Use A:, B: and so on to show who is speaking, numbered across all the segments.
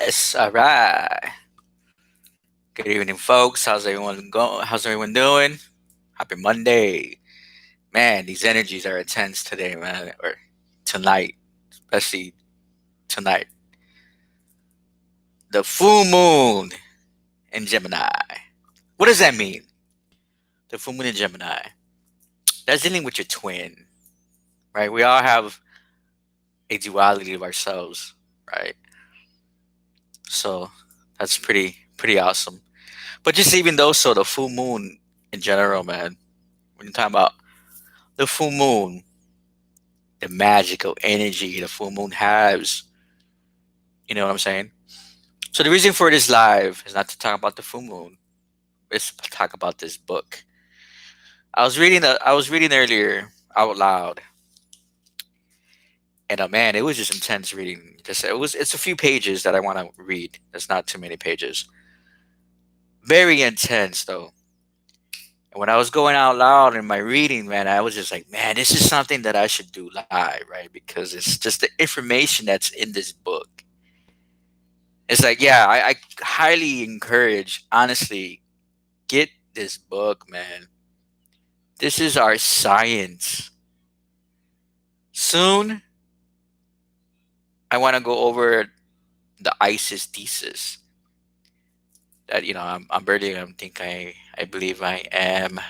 A: Yes, all right. Good evening, folks. How's everyone doing? Happy Monday, man. These energies are intense today, man, or tonight, especially tonight. The full moon in Gemini. What does that mean? The full moon in Gemini. That's dealing with your twin, right? We all have a duality of ourselves, right? So that's pretty awesome. But just even though, so the full moon in general, man. When you're talking about the full moon, the magical energy the full moon has. You know what I'm saying? So the reason for this live is not to talk about the full moon. It's to talk about this book. I was reading earlier out loud, and man, it was just intense reading. It's a few pages that I want to read. There's not too many pages. Very intense though. And when I was going out loud in my reading, man, I was just like, man, this is something that I should do live, right? Because it's just the information that's in this book. It's like, yeah, I highly encourage, honestly, get this book, man. This is our science. Soon, I want to go over the ISIS thesis. That I'm barely. I believe I am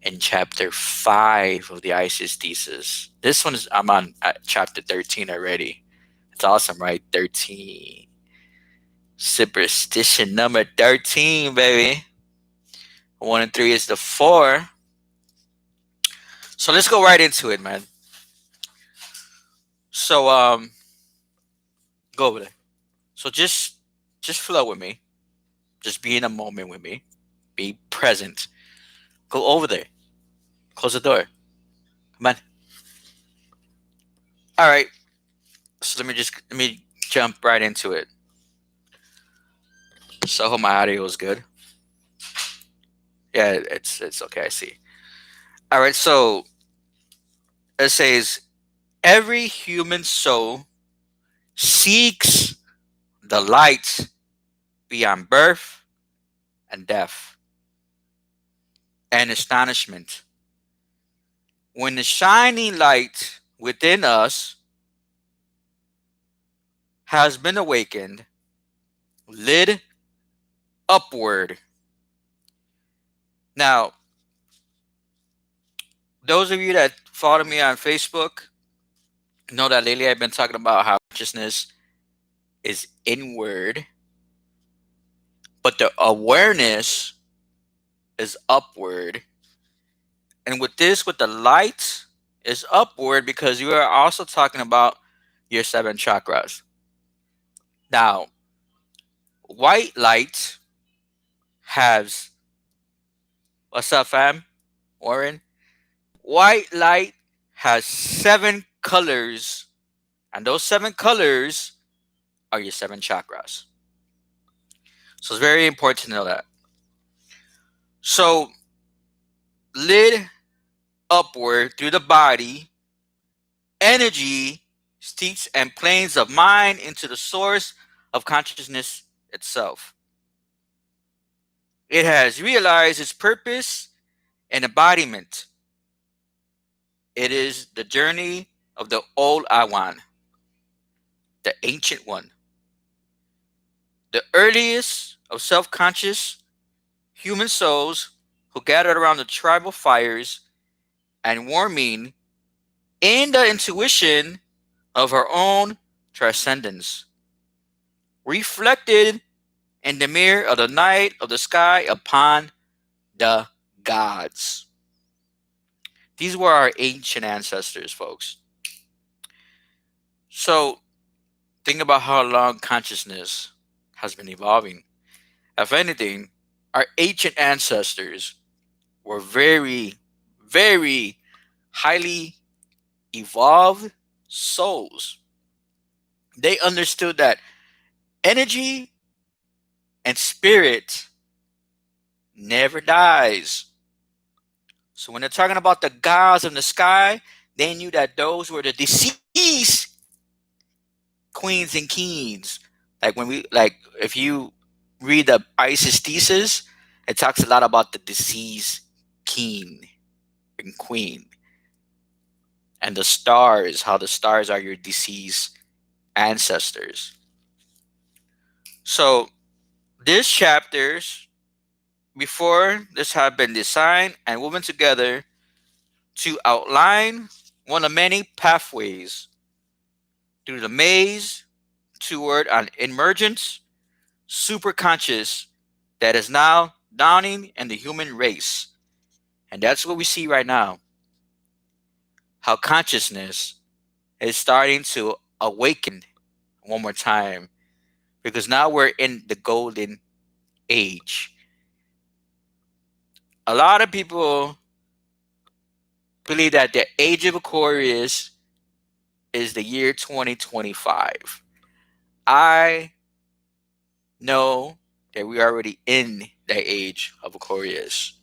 A: in chapter 5 of the ISIS thesis. This one is I'm on chapter 13 already. It's awesome, right? 13. Superstition number 13, baby. 1 and 3 is the 4. So let's go right into it, man. So go over there. So just flow with me. Just be in a moment with me. Be present. Go over there. Close the door. Come on. All right. So let me jump right into it. So I hope my audio is good. Yeah, it's okay. I see. All right. So it says every human soul seeks the light beyond birth and death and astonishment. When the shining light within us has been awakened, lit upward. Now, those of you that follow me on Facebook know that lately I've been talking about how consciousness is inward, but the awareness is upward. And with the light is upward because you are also talking about your 7 chakras. Now, white light has, what's up, fam? Warren? White light has 7 colors, and those 7 colors are your 7 chakras. So it's very important to know that. So, lit upward through the body, energy steeps and planes of mind into the source of consciousness itself. It has realized its purpose and embodiment. It is the journey of the old Awan, the ancient one, the earliest of self conscious human souls who gathered around the tribal fires and warming in the intuition of her own transcendence, reflected in the mirror of the night of the sky upon the gods. These were our ancient ancestors, folks. So, think about how long consciousness has been evolving. If anything, our ancient ancestors were very, very highly evolved souls. They understood that energy and spirit never dies. So when they're talking about the gods in the sky, they knew that those were the deceased queens and kings Like when we like if you read the ISIS thesis, it talks a lot about the disease king and queen and the stars, how the stars are your deceased ancestors. So these chapters before this have been designed and woven together to outline one of many pathways through the maze toward an emergent superconscious that is now dawning in the human race. And that's what we see right now. How consciousness is starting to awaken one more time because now we're in the golden age. A lot of people believe that the age of Aquarius is the year 2025. I know that we're already in the age of Aquarius.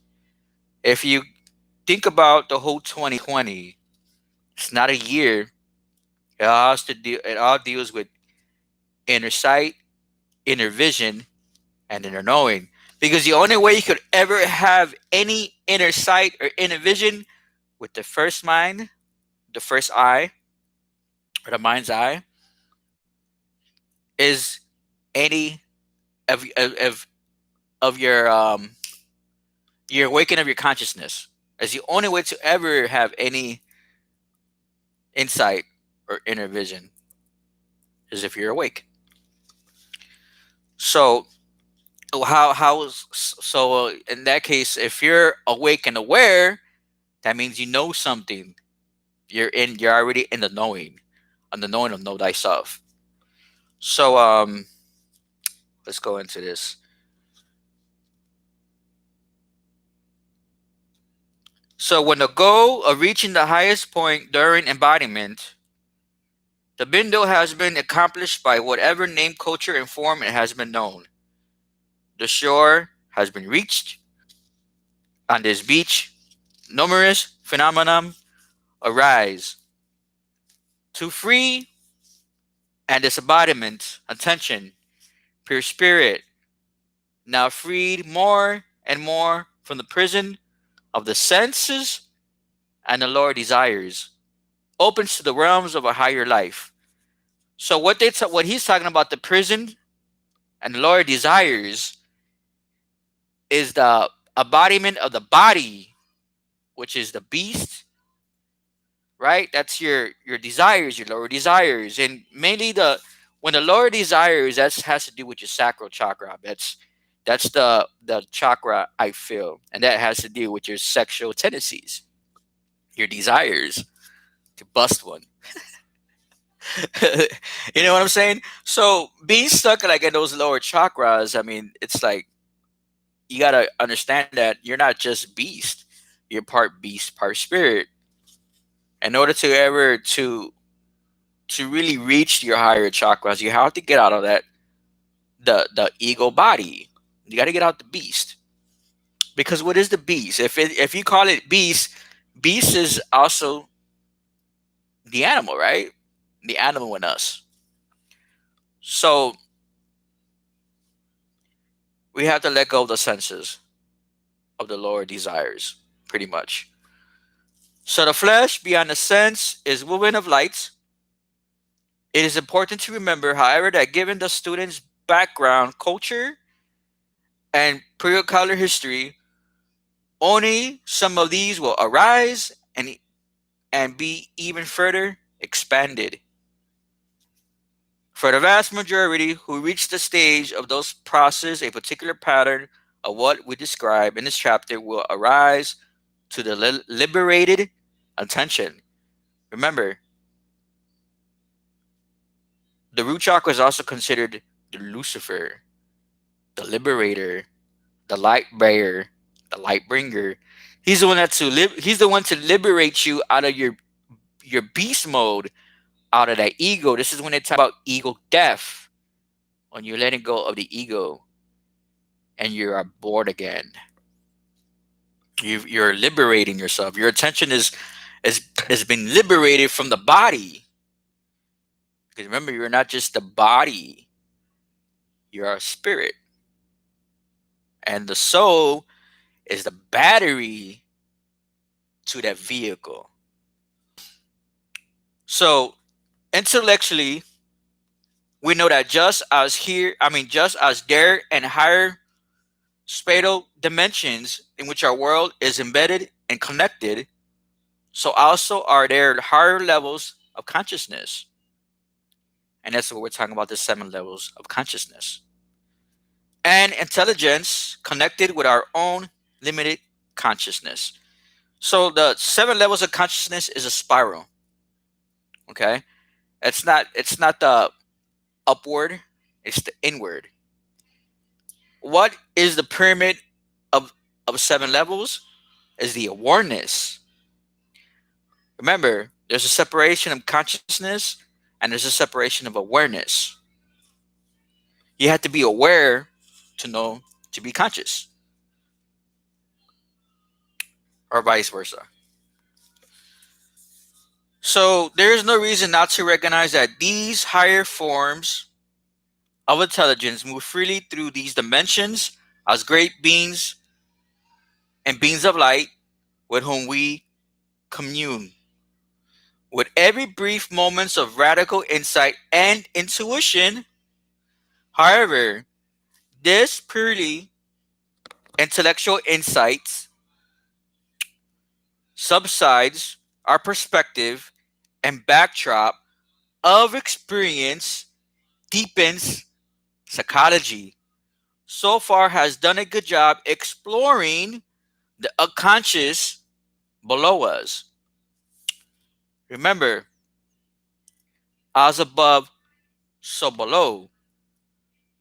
A: If you think about the whole 2020, it's not a year. It all deals with inner sight, inner vision, and inner knowing. Because the only way you could ever have any inner sight or inner vision with the first mind, the first eye, or the mind's eye, is any of your awakening of your consciousness. As the only way to ever have any insight or inner vision is if you're awake. So in that case, if you're awake and aware, that means you know something. You're already in the knowing, on the knowing of know thyself. So let's go into this. So when the goal of reaching the highest point during embodiment, the bindu has been accomplished by whatever name, culture, and form it has been known. The shore has been reached. On this beach, numerous phenomena arise. To free and disembodiment, attention, pure spirit, now freed more and more from the prison of the senses and the lower desires, opens to the realms of a higher life. So what he's talking about, the prison and the lower desires, is the embodiment of the body, which is the beast, right? That's your desires, your lower desires, and mainly when the lower desires, that has to do with your sacral chakra. That's the chakra I feel, and that has to do with your sexual tendencies, your desires to bust one. You know what I'm saying? So being stuck like in those lower chakras, I mean, it's like you gotta understand that you're not just beast, you're part beast, part spirit. In order to ever to really reach your higher chakras, you have to get out of that the ego body. You got to get out the beast. Because what is the beast? If you call it beast, beast is also the animal, right? The animal in us. So we have to let go of the senses of the lower desires, pretty much. So the flesh beyond the sense is woven of light. It is important to remember, however, that given the student's background, culture, and period color history, only some of these will arise and be even further expanded. For the vast majority who reach the stage of those process, a particular pattern of what we describe in this chapter will arise to the liberated attention. Remember, the root chakra is also considered the Lucifer, the liberator, the light bearer, the light bringer. He's the one to liberate you out of your beast mode, out of that ego. This is when they talk about ego death, when you're letting go of the ego and you are born again. You're liberating yourself. Your attention has been liberated from the body. Because remember, you're not just the body. You are a spirit. And the soul is the battery to that vehicle. So intellectually, we know that just as there and higher spatial dimensions in which our world is embedded and connected, so also are there higher levels of consciousness. And that's what we're talking about, the 7 levels of consciousness. And intelligence connected with our own limited consciousness. So the 7 levels of consciousness is a spiral. Okay? It's not the upward, it's the inward. What is the pyramid of 7 levels? Is the awareness. Remember, there's a separation of consciousness and there's a separation of awareness. You have to be aware to know to be conscious, or vice versa. So there is no reason not to recognize that these higher forms of intelligence move freely through these dimensions as great beings and beings of light with whom we commune. With every brief moments of radical insight and intuition, however, this purely intellectual insights subsides our perspective and backdrop of experience deepens psychology. So far has done a good job exploring the unconscious below us. Remember, as above, so below.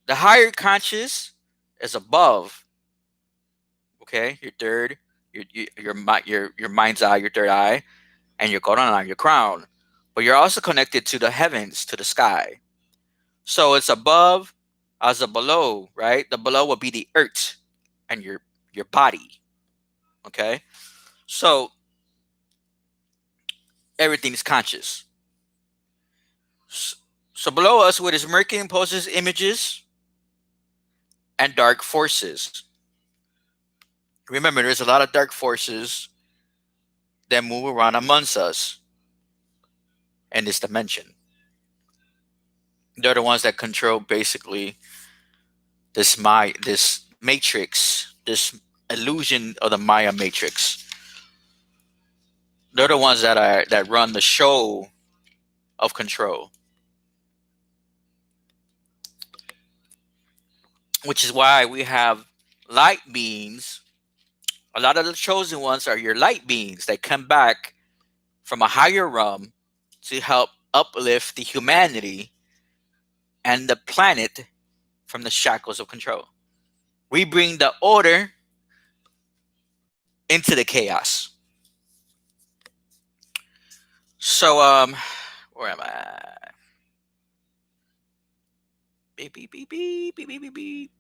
A: The higher conscious is above. Okay, your third, your mind's eye, your third eye, and your corona, your crown. But you're also connected to the heavens, to the sky. So it's above as a below, right? The below will be the earth and your body. Okay, so everything is conscious. So below us, what is Mercury imposes images and dark forces. Remember, there's a lot of dark forces that move around amongst us in this dimension. They're the ones that control basically this matrix, this illusion of the Maya matrix. They're the ones that run the show of control. Which is why we have light beings. A lot of the chosen ones are your light beings that come back from a higher realm to help uplift the humanity and the planet from the shackles of control. We bring the order into the chaos. So where am I? Beep beep beep beep beep beep beep beep.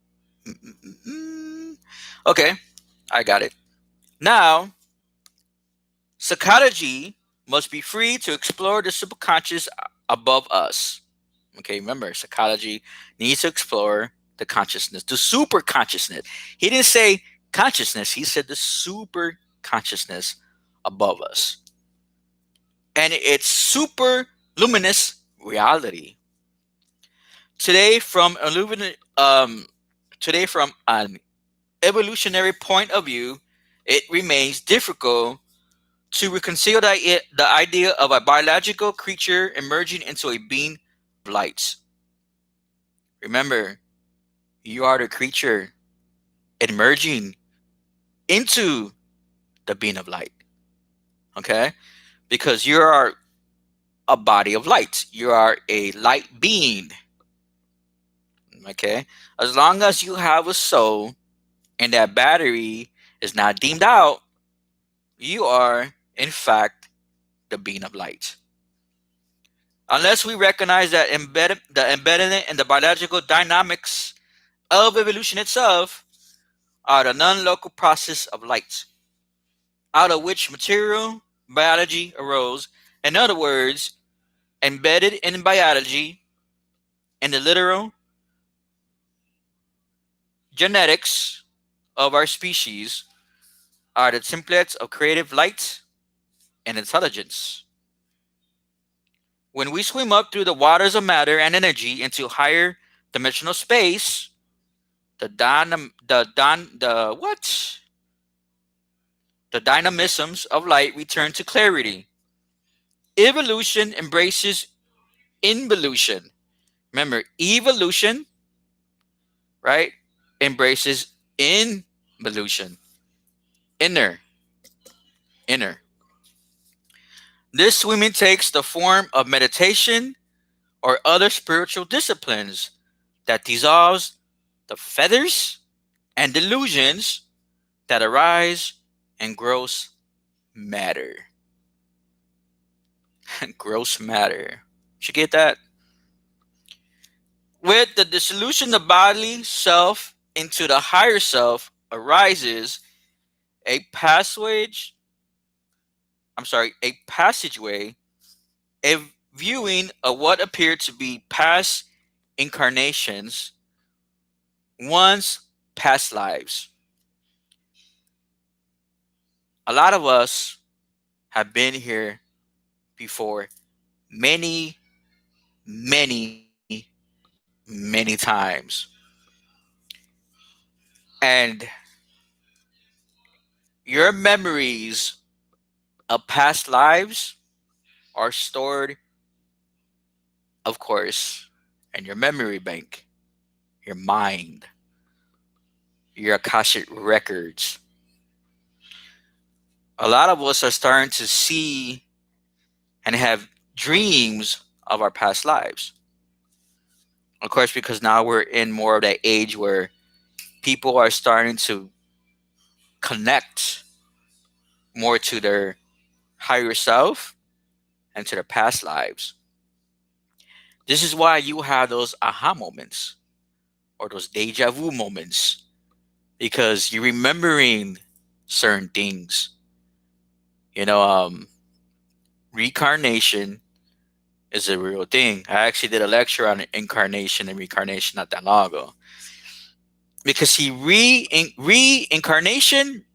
A: Okay, I got it. Now, psychology must be free to explore the subconscious above us. Okay, remember, psychology needs to explore the consciousness, the super consciousness. He didn't say consciousness, he said the super consciousness above us. And its super luminous reality. Today, today, from an evolutionary point of view, it remains difficult to reconcile the idea of a biological creature emerging into a being of light. Remember, you are the creature emerging into the being of light. Okay? Because you are a body of light. You are a light being. Okay? As long as you have a soul and that battery is not dimmed out, you are, in fact, the being of light. Unless we recognize that the embedment and the biological dynamics of evolution itself are the non-local process of light, out of which material biology arose. In other words, embedded in biology, in the literal genetics of our species are the templates of creative light and intelligence. When we swim up through the waters of matter and energy into higher dimensional space, the what? The dynamisms of light return to clarity. Evolution embraces involution. Remember, evolution, right, embraces involution. Inner, inner. This swimming takes the form of meditation or other spiritual disciplines that dissolves the feathers and delusions that arise in gross matter. Gross matter. Did you get that? With the dissolution of bodily self into the higher self arises a passage, a passageway, a viewing of what appeared to be past incarnations, one's past lives. A lot of us have been here before many, many, many times. And your memories of past lives are stored, of course, in your memory bank, your mind, your Akashic records. A lot of us are starting to see and have dreams of our past lives. Of course, because now we're in more of that age where people are starting to connect more to their higher self and to their past lives. This is why you have those aha moments or those deja vu moments because you're remembering certain things. You know, reincarnation is a real thing. I actually did a lecture on incarnation and reincarnation not that long ago. Because reincarnation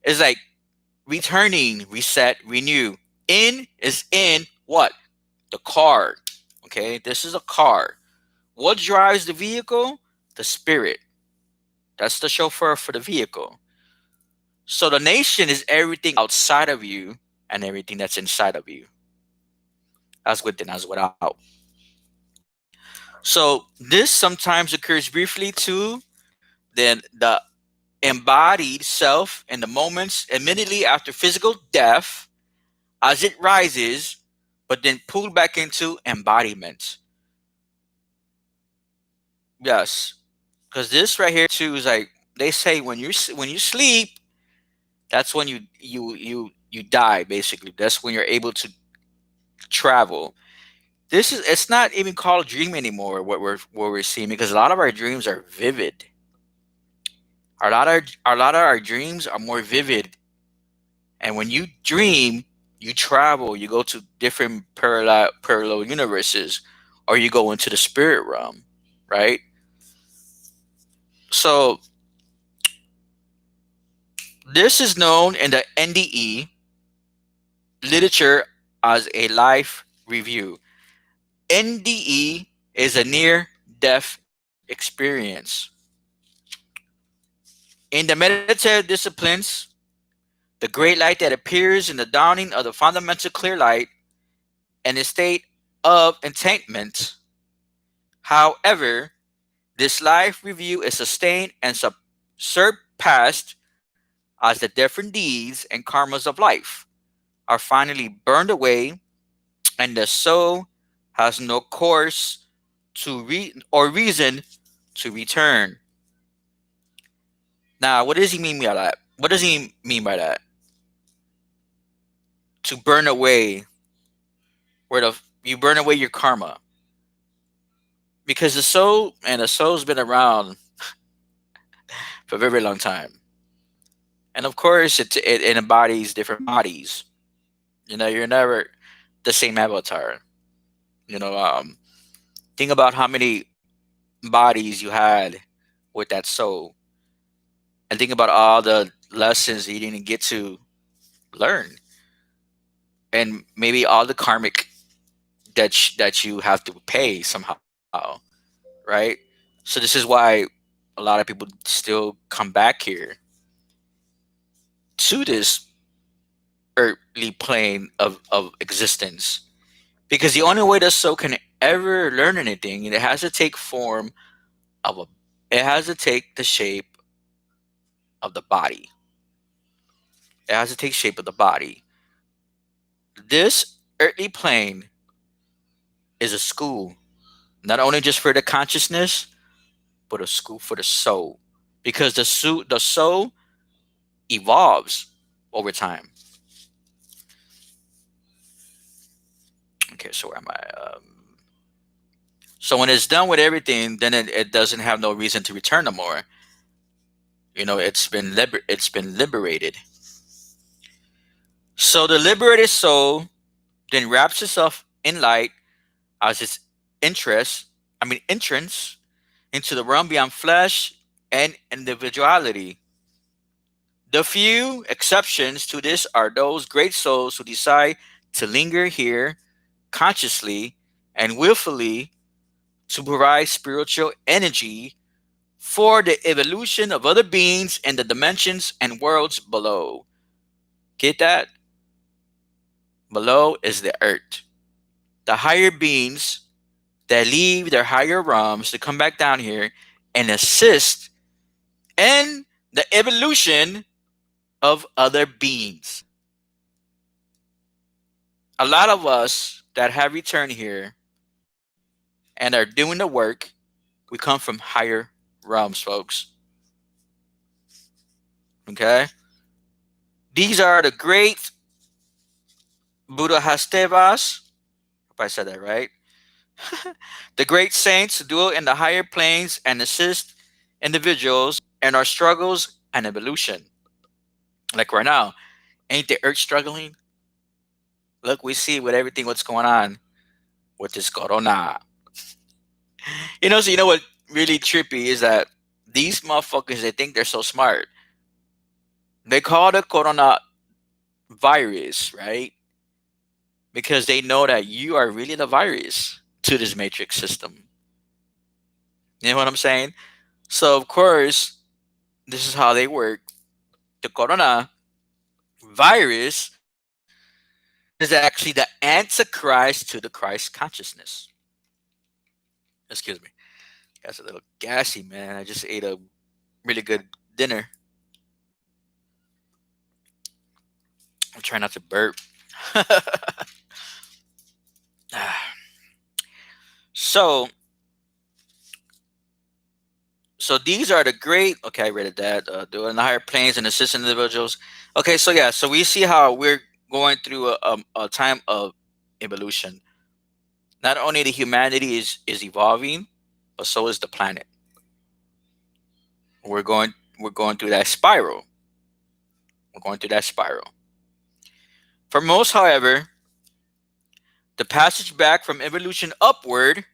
A: is like returning, reset, renew. In is in what? The car. Okay, this is a car. What drives the vehicle? The spirit. That's the chauffeur for the vehicle. So the nation is everything outside of you and everything that's inside of you. As within, as without. So this sometimes occurs briefly too. Then the embodied self in the moments immediately after physical death as it rises, but then pulled back into embodiment. Yes, because this right here too is like they say when you sleep, that's when you die basically. That's when you're able to travel. This is it's not even called a dream anymore. What we're seeing because a lot of our dreams are vivid. A lot of our dreams are more vivid. And when you dream, you travel. You go to different parallel universes, or you go into the spirit realm, right? So this is known in the NDE literature as a life review. NDE is a near death experience. In the meditative disciplines, the great light that appears in the dawning of the fundamental clear light and a state of enlightenment. However, this life review is sustained and surpassed as the different deeds and karmas of life are finally burned away and the soul has no course or reason to return. Now, what does he mean by that? What does he mean by that? To burn away, where you burn away your karma, because the soul's been around for a very long time, and of course, it embodies different bodies. You know, you're never the same avatar. You know, think about how many bodies you had with that soul, and think about all the lessons you didn't get to learn, and maybe all the karmic that you have to pay somehow, right? So this is why a lot of people still come back here to this earthly plane of existence, because the only way the soul can ever learn anything, it has to take form of a, it has to take the shape of the body. It has to take shape of the body. This earthly plane is a school, not only just for the consciousness, but a school for the soul. Because the soul evolves over time. Okay, so where am I? So when it's done with everything, then it doesn't have no reason to return no more. It's been liberated. So the liberated soul then wraps itself in light as its interest, entrance into the realm beyond flesh and individuality. The few exceptions to this are those great souls who decide to linger here consciously and willfully to provide spiritual energy for the evolution of other beings in the dimensions and worlds below. Get that? Below is the earth. The higher beings that leave their higher realms to come back down here and assist in the evolution of other beings. A lot of us that have returned here and are doing the work, we come from higher realms, folks. Okay? These are the great Buddhastevas. Hope I said that right. The great saints dwell in the higher planes and assist individuals in our struggles and evolution. Like right now, ain't the earth struggling? Look, we see with everything what's going on with this corona. So you know what really trippy is that these motherfuckers, they think they're so smart. They call the corona virus, right? Because they know that you are really the virus to this matrix system. You know what I'm saying? So of course, this is how they work. The corona virus is actually the antichrist to the Christ consciousness. Excuse me. That's a little gassy, man. I just ate a really good dinner. I'm trying not to burp. so, so these are the great. Okay, I read it. That doing the higher planes and assistant individuals. Okay, so yeah, so we see how we're going through a time of evolution. Not only the humanity is evolving, but so is the planet. We're going through that spiral. We're going through that spiral. For most, however, the passage back from evolution upward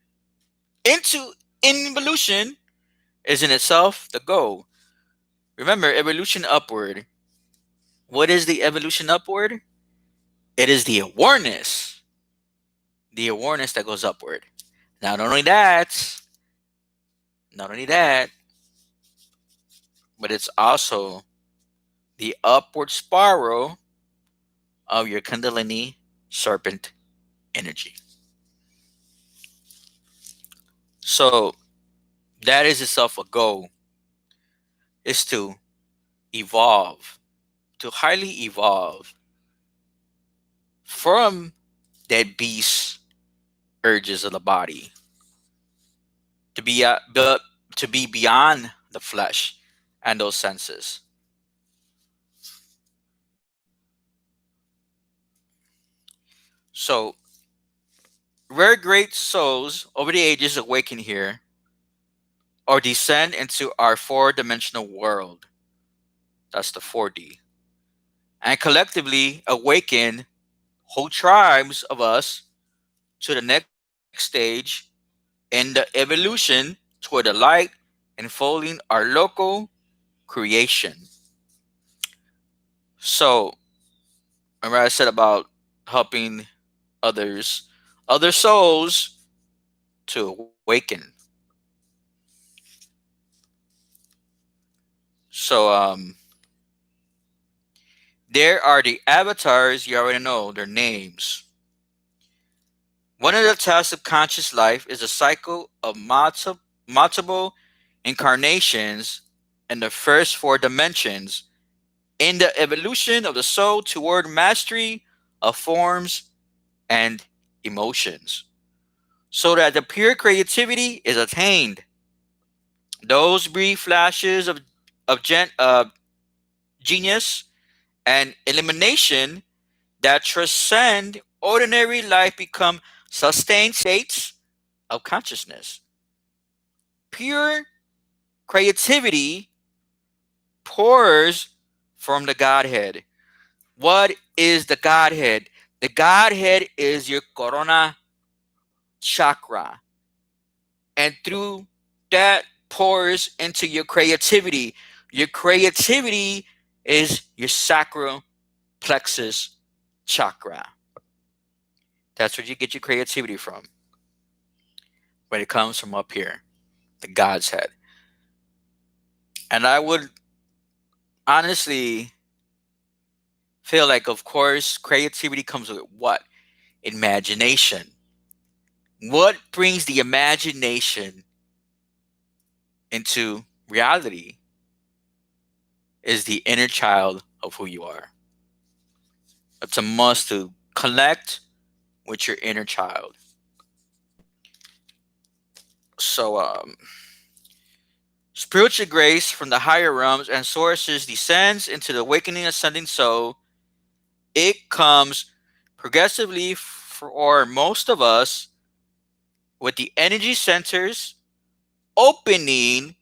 A: into involution is in itself the goal. Remember, evolution upward. What is the evolution upward? It is the awareness that goes upward. Not only that, not only that, but it's also the upward spiral of your Kundalini serpent energy. So that is itself a goal, is to evolve, to highly evolve from that beast urges of the body, to be to be beyond the flesh and those senses. So rare great souls over the ages awaken here or descend into our four-dimensional world. That's the 4D. And collectively awaken whole tribes of us to the next stage in the evolution toward the light enfolding our local creation. So, remember I said about helping others, other souls to awaken. So, there are the avatars. You already know their names. One of the tasks of conscious life is a cycle of multiple incarnations in the first four dimensions in the evolution of the soul toward mastery of forms and emotions, so that the pure creativity is attained. Those brief flashes of genius and elimination that transcend ordinary life become sustained states of consciousness. Pure creativity pours from the Godhead. What is the Godhead? The Godhead is your corona chakra. And through that pours into your creativity. Your creativity is your sacral plexus chakra. That's where you get your creativity from. When it comes from up here, the God's head. And I would honestly feel like, of course, creativity comes with what? Imagination. What brings the imagination into reality is the inner child of who you are. It's a must to connect with your inner child. So, spiritual grace from the higher realms and sources descends into the awakening ascending soul. It comes progressively for most of us with the energy centers opening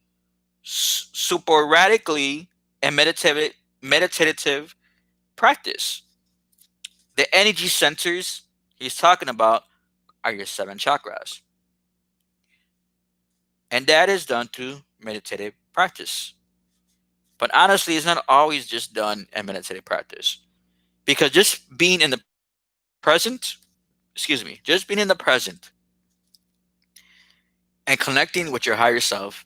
A: sporadically and meditative practice. The energy centers he's talking about are your seven chakras. And that is done through meditative practice. But honestly, it's not always just done in meditative practice. Because just being in the present, just being in the present and connecting with your higher self,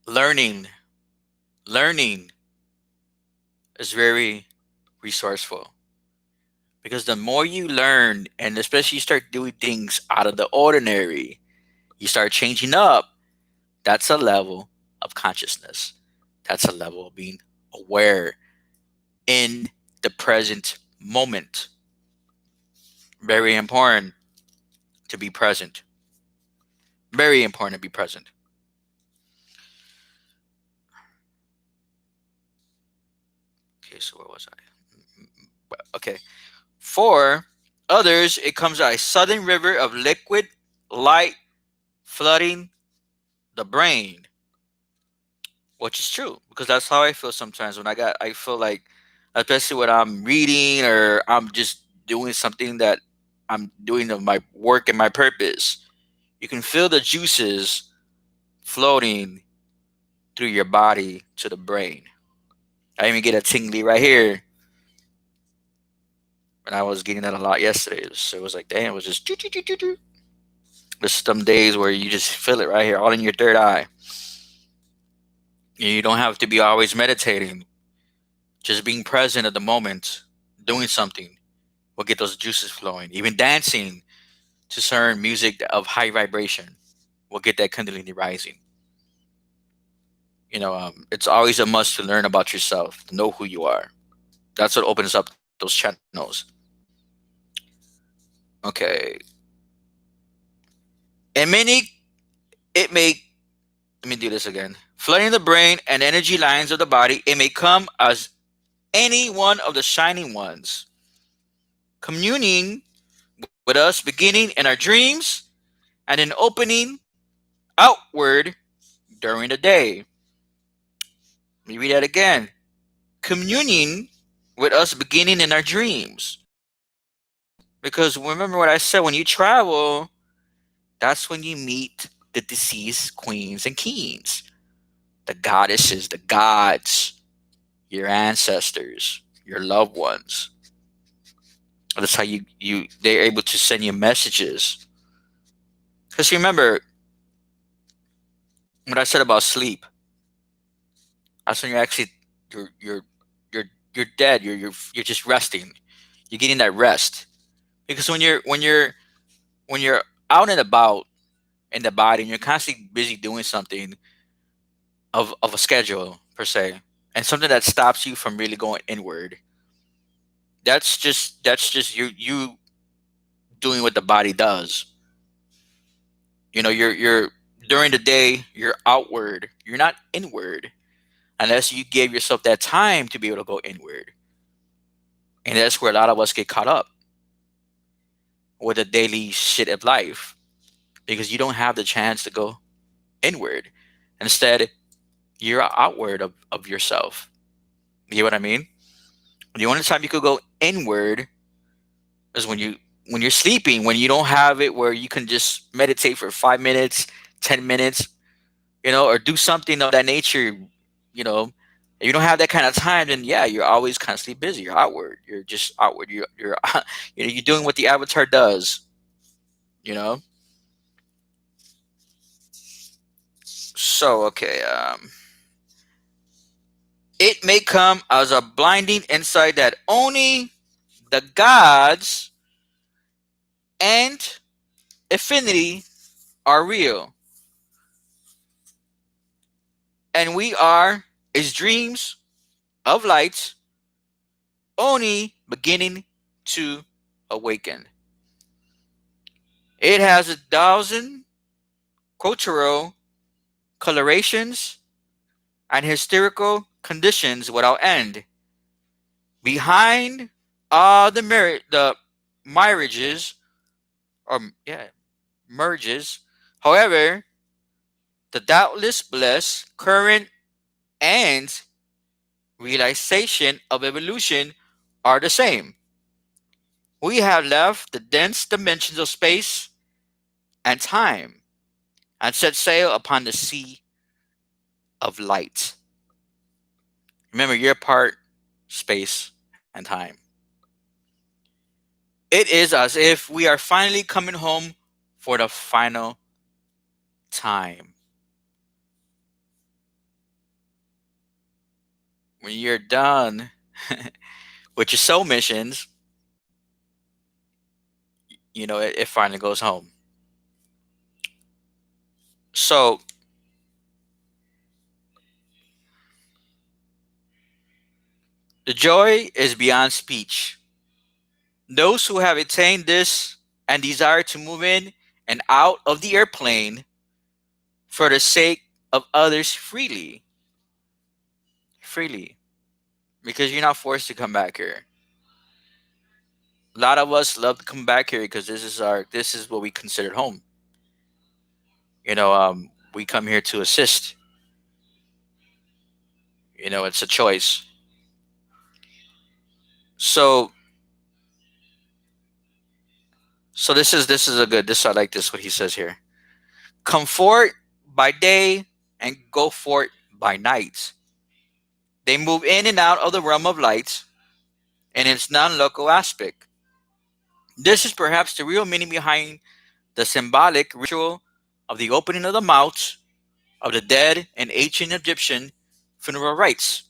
A: learning, learning is very resourceful. Because the more you learn, and especially you start doing things out of the ordinary, you start changing up, that's a level of consciousness. That's a level of being aware in the present moment. Very important to be present. Very important to be present. Okay, so where was I? Okay. For others, it comes a sudden river of liquid light flooding the brain, which is true because that's how I feel sometimes when I feel like, especially when I'm reading or I'm just doing something that I'm doing of my work and my purpose. You can feel the juices floating through your body to the brain. I even get a tingly right here, and I was getting that a lot yesterday. So it was like, damn, it was just choo, choo, choo, choo, choo. There's some days where you just feel it right here, all in your third eye. You don't have to be always meditating. Just being present at the moment, doing something, will get those juices flowing. Even dancing to certain music of high vibration will get that kundalini rising. It's always a must to learn about yourself, to know who you are. That's what opens up those channels. Okay. And it may, let me do this again. Flooding the brain and energy lines of the body, it may come as any one of the shining ones, communing with us, beginning in our dreams and then opening outward during the day. Let me read that again. Communing with us, beginning in our dreams. Because remember what I said, when you travel, That's when you meet the deceased queens and kings, the goddesses, the gods, your ancestors, your loved ones. That's how they're able to send you messages. Because you remember what I said about sleep. That's when you're actually you're you're you're you're dead. You're just resting. You're getting that rest. Because when you're out and about in the body and you're constantly busy doing something of a schedule per se, and something that stops you from really going inward, that's just you doing what the body does. You're during the day you're outward, you're not inward, unless you gave yourself that time to be able to go inward. And that's where a lot of us get caught up with the daily shit of life, because you don't have the chance to go inward. Instead, you're outward of yourself. You get what I mean? The only time you could go inward is when you're sleeping, when you don't have it where you can just meditate for 5 minutes, 10 minutes, or do something of that nature. You know, if you don't have that kind of time, then yeah, you're always constantly busy. You're outward. You're just outward. You're you're doing what the avatar does. You know. So okay, it may come as a blinding insight that only the gods and affinity are real, and we are as dreams of light only beginning to awaken. It has 1,000 cultural colorations and hysterical conditions without end. Behind all the mirages or merges, however, the doubtless bliss, current, and realization of evolution are the same. We have left the dense dimensions of space and time and set sail upon the sea of light. Remember, you're part space and time. It is as if we are finally coming home for the final time. When you're done with your soul missions, it finally goes home. So, the joy is beyond speech. Those who have attained this and desire to move in and out of the airplane for the sake of others freely, because you're not forced to come back here. A lot of us love to come back here because this is what we consider home. We come here to assist. It's a choice. So this is a good. This I like this what he says here. Come forth by day and go forth by night. They move in and out of the realm of light in its non-local aspect. This is perhaps the real meaning behind the symbolic ritual of the opening of the mouths of the dead in ancient Egyptian funeral rites.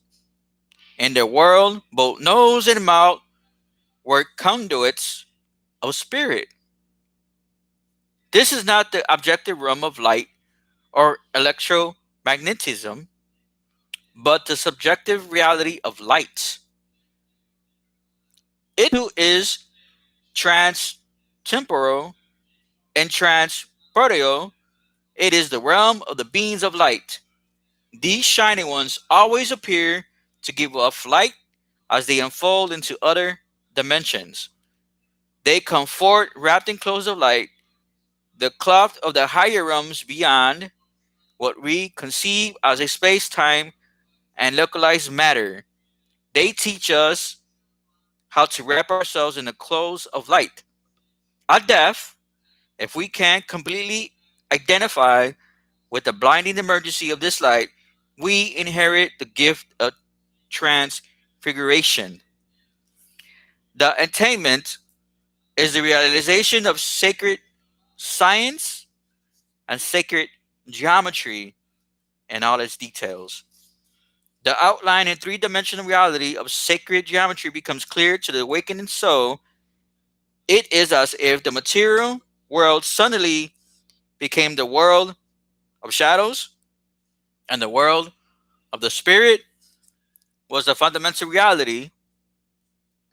A: In their world, both nose and mouth were conduits of spirit. This is not the objective realm of light or electromagnetism, but the subjective reality of light. It too is trans-temporal and trans-corporeal. It is the realm of the beings of light. These shining ones always appear to give off light as they unfold into other dimensions. They come forth wrapped in clothes of light, the cloth of the higher realms beyond what we conceive as a space time and localized matter. They teach us how to wrap ourselves in the clothes of light. At death, If we can't completely identify with the blinding emergency of this light, we inherit the gift of transfiguration. The attainment is the realization of sacred science and sacred geometry in all its details. The outline and three-dimensional reality of sacred geometry becomes clear to the awakening soul. It is as if the material world suddenly became the world of shadows, and the world of the spirit was the fundamental reality.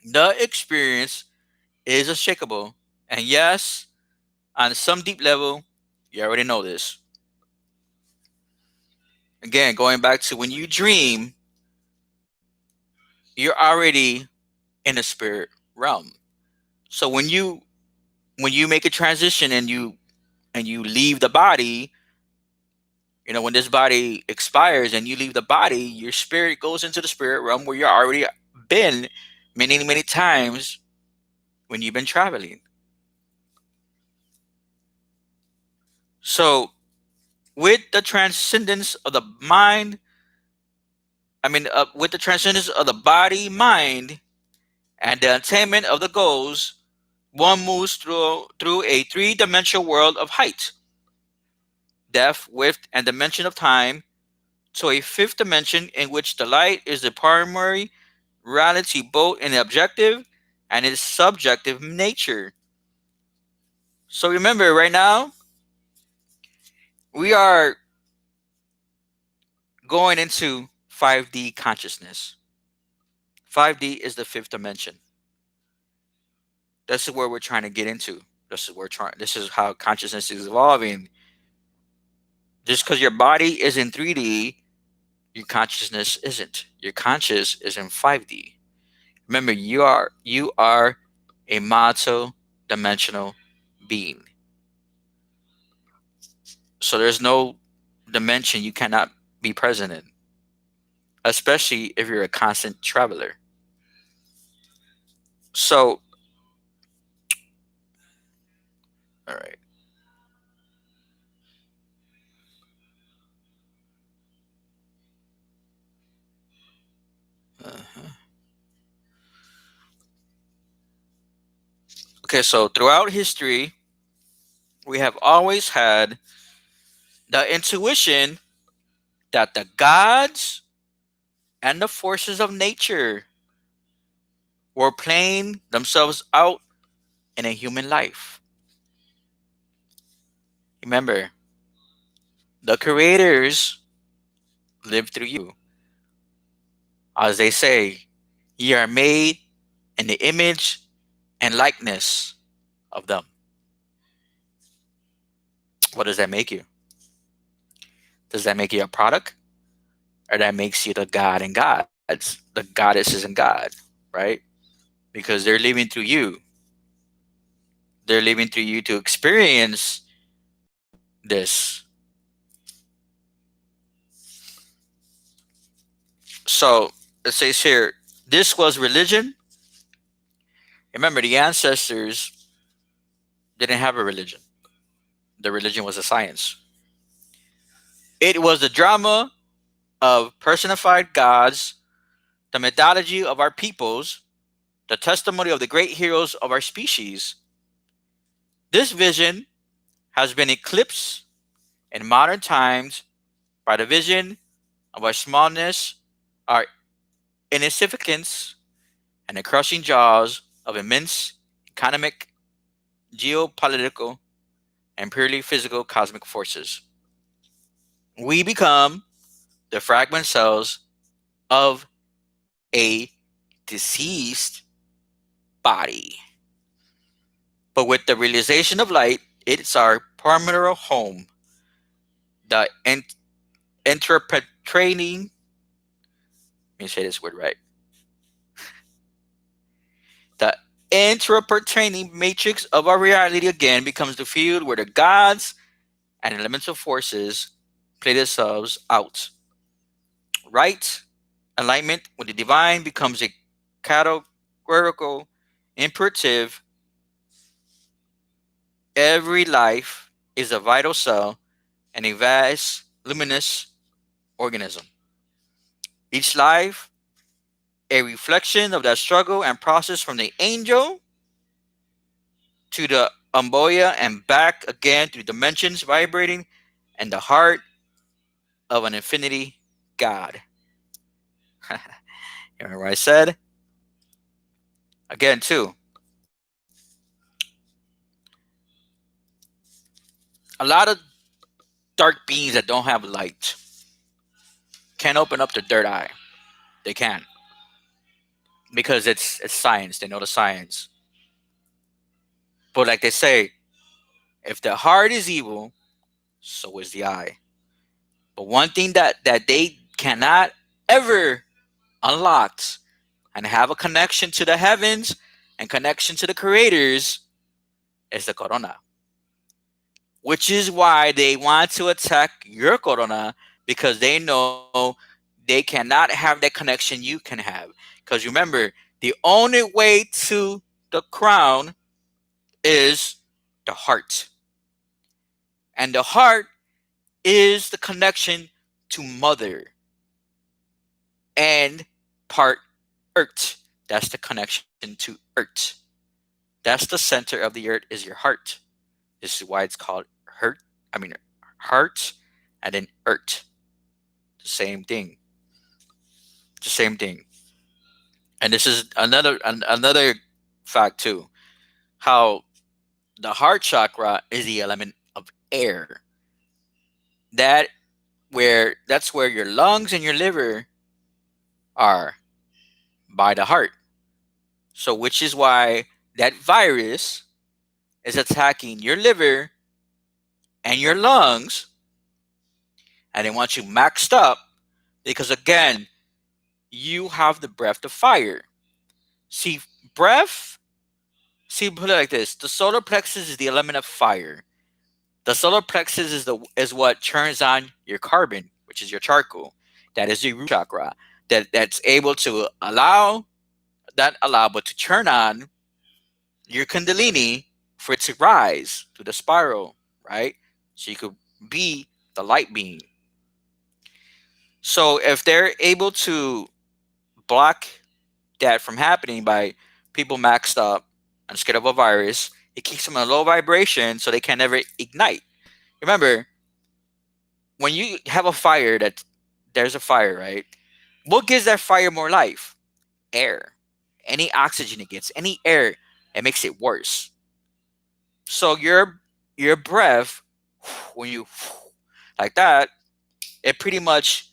A: The experience is unshakable. And yes, on some deep level, you already know this. Again, going back to when you dream, you're already in the spirit realm. So when you make a transition and you leave the body, when this body expires and you leave the body, your spirit goes into the spirit realm where you're already been many, many times when you've been traveling. So with the transcendence of the mind, with the transcendence of the body, mind, and the attainment of the goals, one moves through a three-dimensional world of height, depth, width, and dimension of time to a fifth dimension in which the light is the primary reality both in the objective and its subjective nature. So remember, right now, we are going into 5D consciousness. 5D is the fifth dimension. This is where we're trying to get into. This is how consciousness is evolving. Just because your body is in 3D, your consciousness isn't. Your conscious is in 5D. Remember, you are a multi-dimensional being. So there's no dimension you cannot be present in, especially if you're a constant traveler. So, all right. Uh-huh. Okay, so throughout history, we have always had the intuition that the gods and the forces of nature were playing themselves out in a human life. Remember, the creators live through you. As they say, ye are made in the image and likeness of them. What does that make you? Does that make you a product? Or that makes you the god and gods, the goddesses and God, right? Because they're living through you. They're living through you to experience this. So it says here, this was religion. Remember, the ancestors didn't have a religion. The religion was a science. It was the drama of personified gods, the mythology of our peoples, the testimony of the great heroes of our species. This vision has been eclipsed in modern times by the vision of our smallness, our insignificance, and the crushing jaws of immense economic, geopolitical, and purely physical cosmic forces. We become the fragment cells of a deceased body. But with the realization of light, it's our permanent home. The interpreting, let me say this word right. The interpreting matrix of our reality again becomes the field where the gods and elemental forces play themselves out. Right alignment with the divine becomes a categorical imperative Every life is a vital cell in a vast, luminous organism. Each life, a reflection of that struggle and process from the angel to the umboya and back again through dimensions vibrating and the heart of an infinity God. You remember what I said? Again, too, a lot of dark beings that don't have light can't open up the third eye. They can because it's science. They know the science. But like they say, if the heart is evil, so is the eye. But one thing that they cannot ever unlock and have a connection to the heavens and connection to the creators is the corona, which is why they want to attack your corona because they know they cannot have that connection you can have. Because remember, the only way to the crown is the heart, and the heart is the connection to mother and part earth. That's the connection to earth. That's the center of the earth is your heart. This is why it's called hurt. I mean, heart, and then earth. The same thing. The same thing. And this is another fact too. How the heart chakra is the element of air. That that's where your lungs and your liver are by the heart. So which is why that virus is attacking your liver and your lungs, and they want you maxed up because again, you have the breath of fire. See, breath. See, put it like this: the solar plexus is the element of fire. The solar plexus is what turns on your carbon, which is your charcoal. That is your root chakra. That's able to but to turn on your kundalini for it to rise to the spiral, right? So you could be the light being. So if they're able to block that from happening by people maxed up and scared of a virus, it keeps them in a low vibration so they can never ignite. Remember, when you have a fire there's a fire, right? What gives that fire more life? Air. Any oxygen it gets, any air, it makes it worse. So your breath, when you like that, it pretty much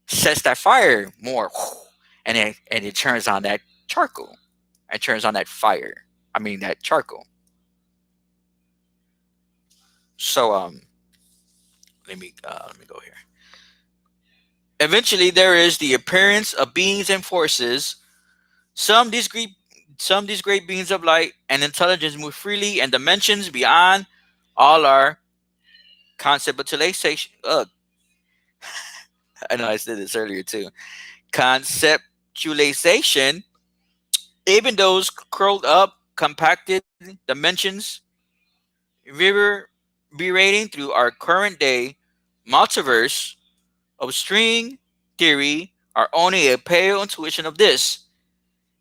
A: sets that fire more, and it turns on that charcoal. It turns on that fire. I mean that charcoal. So let me go here. Eventually, there is the appearance of beings and forces. Some these great some these great beings of light and intelligence move freely in dimensions beyond all our conceptualization. I know I said this earlier too. Conceptualization, even those curled up, compacted dimensions, reverberating through our current day multiverse of string theory, are only a pale intuition of this.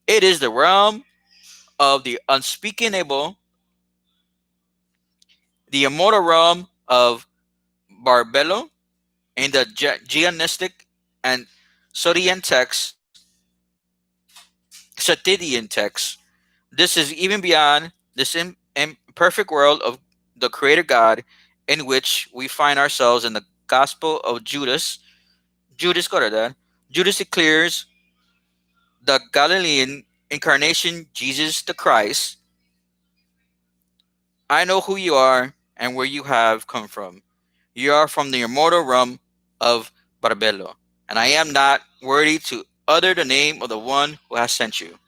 A: It is the realm of the unspeakable, the immortal realm of Barbello in the Gianistic and Sodian text, Satidian text. This is even beyond this imperfect world of the Creator God in which we find ourselves in the Gospel of Judas. Judas got that. Judas declares the Galilean incarnation, Jesus the Christ. I know who you are and where you have come from. You are from the immortal realm of Barbello, and I am not worthy to utter the name of the one who has sent you.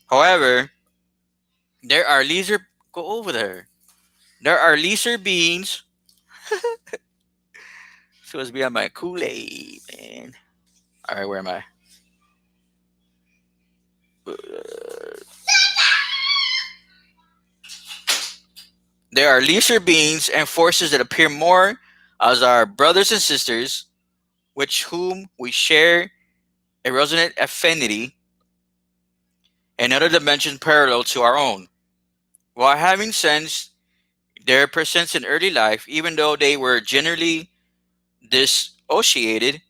A: However, there are lesser go over there. There are lesser beings supposed to be on my Kool-Aid, man. Alright, where am I? There are lesser beings and forces that appear more as our brothers and sisters, with whom we share a resonant affinity and other dimensions parallel to our own. While having sensed their presence in early life, even though they were generally dissociated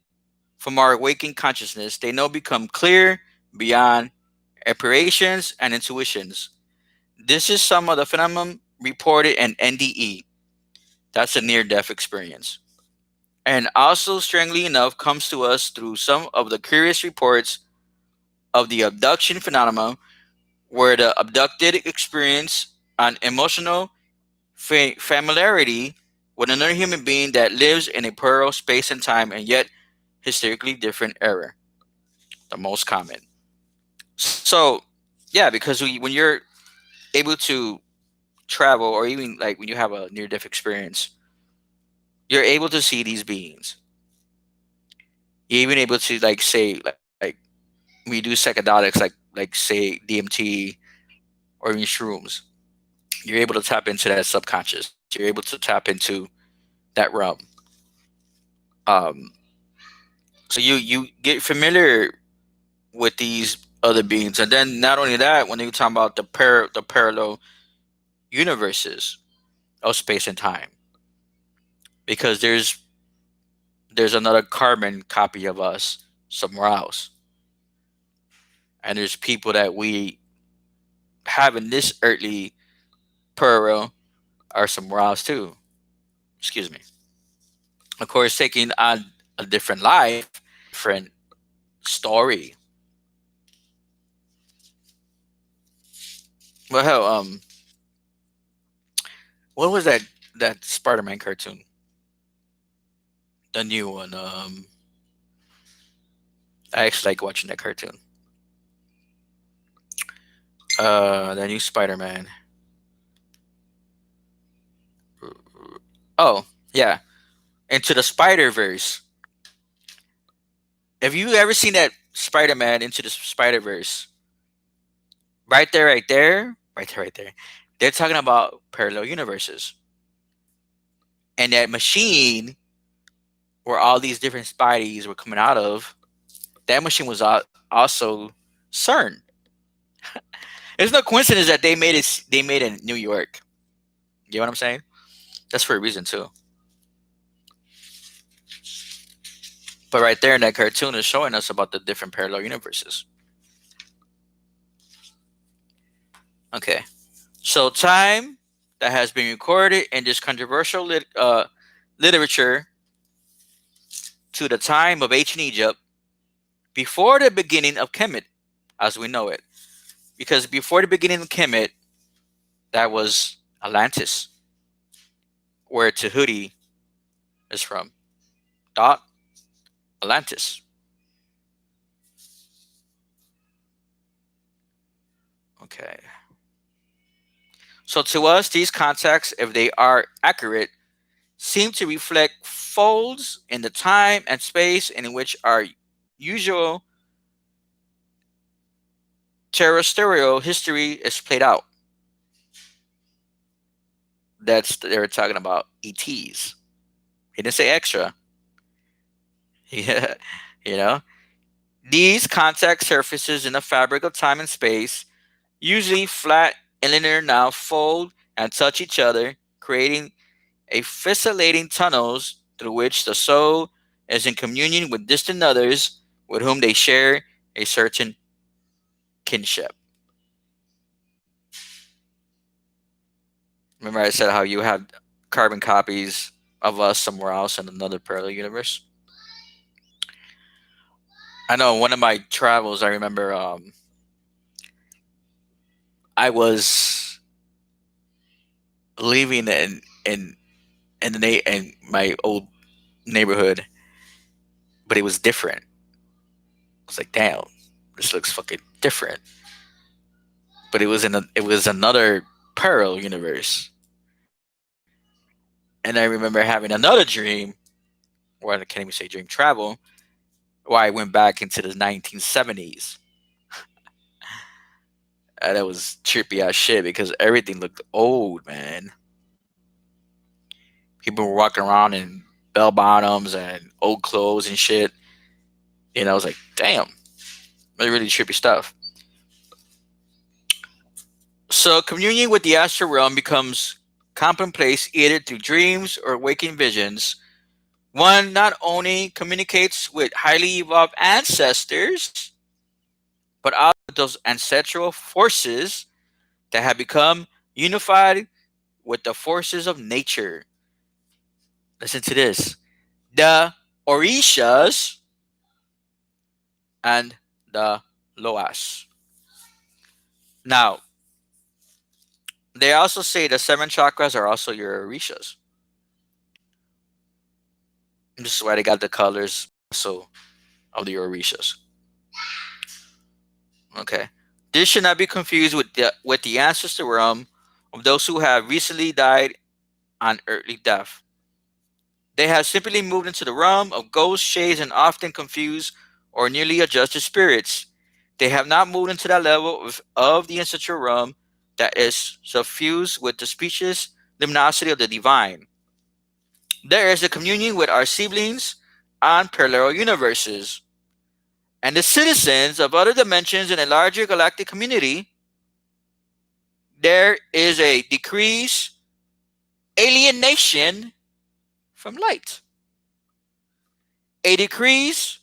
A: from our waking consciousness, they now become clear beyond apparitions and intuitions. This is some of the phenomenon reported in NDE. That's a near death experience. And also, strangely enough, comes to us through some of the curious reports of the abduction phenomenon, where the abducted experience an emotional familiarity with another human being that lives in a parallel space and time and yet hysterically different era, the most common. So, yeah, because when you're able to travel, or even like when you have a near death experience, you're able to see these beings. You're even able to like say like we do psychedelics like say DMT or even shrooms. You're able to tap into that subconscious. You're able to tap into that realm. Um, so you get familiar with these other beings, and then not only that, when you talk about the parallel universes of space and time, because there's another carbon copy of us somewhere else, and there's people that we have in this earthly parallel are somewhere else too. Excuse me. Of course, taking on a different life, different story. Well, hell, what was that Spider-Man cartoon? The new one. I actually like watching that cartoon. The new Spider-Man. Oh, yeah, Into the Spider-Verse. Have you ever seen that Spider-Man Into the Spider-Verse? Right there. They're talking about parallel universes, and that machine where all these different Spideys were coming out of. That machine was also CERN. It's no coincidence that they made it. They made it in New York. You know what I'm saying? That's for a reason too. But right there in that cartoon is showing us about the different parallel universes. Okay, so time that has been recorded in this controversial literature to the time of ancient Egypt before the beginning of Kemet, as we know it. Because before the beginning of Kemet, that was Atlantis, where Tahuti is from. Dot Atlantis. Okay. So to us, these contexts, if they are accurate, seem to reflect folds in the time and space in which our usual terrestrial history is played out. That's they're talking about ETs. He didn't say extra. Yeah, you know. These contact surfaces in the fabric of time and space, usually flat and linear, now fold and touch each other, creating a fascinating tunnels through which the soul is in communion with distant others with whom they share a certain kinship. Remember, I said how you have carbon copies of us somewhere else in another parallel universe? I know one of my travels, I remember I was living in my old neighborhood, but it was different. I was like, damn, this looks fucking different. But it was another parallel universe. And I remember having another dream, or I can't even say dream travel, where I went back into the 1970s. And that was trippy as shit because everything looked old, man. People were walking around in bell bottoms and old clothes and shit. I was like, damn, really, really trippy stuff. So communion with the astral realm becomes commonplace either through dreams or waking visions. One not only communicates with highly evolved ancestors, but also with those ancestral forces that have become unified with the forces of nature. Listen to this. The Orishas and the Loas. Now, they also say the seven chakras are also your Orishas. This is why they got the colors also of the Orishas. Okay. This should not be confused with the ancestor realm of those who have recently died on earthly death. They have simply moved into the realm of ghosts, shades, and often confused or nearly adjusted spirits. They have not moved into that level of the ancestral realm that is suffused with the speechless luminosity of the divine. There is a communion with our siblings on parallel universes and the citizens of other dimensions in a larger galactic community. There is a decreased alienation from light, a decreased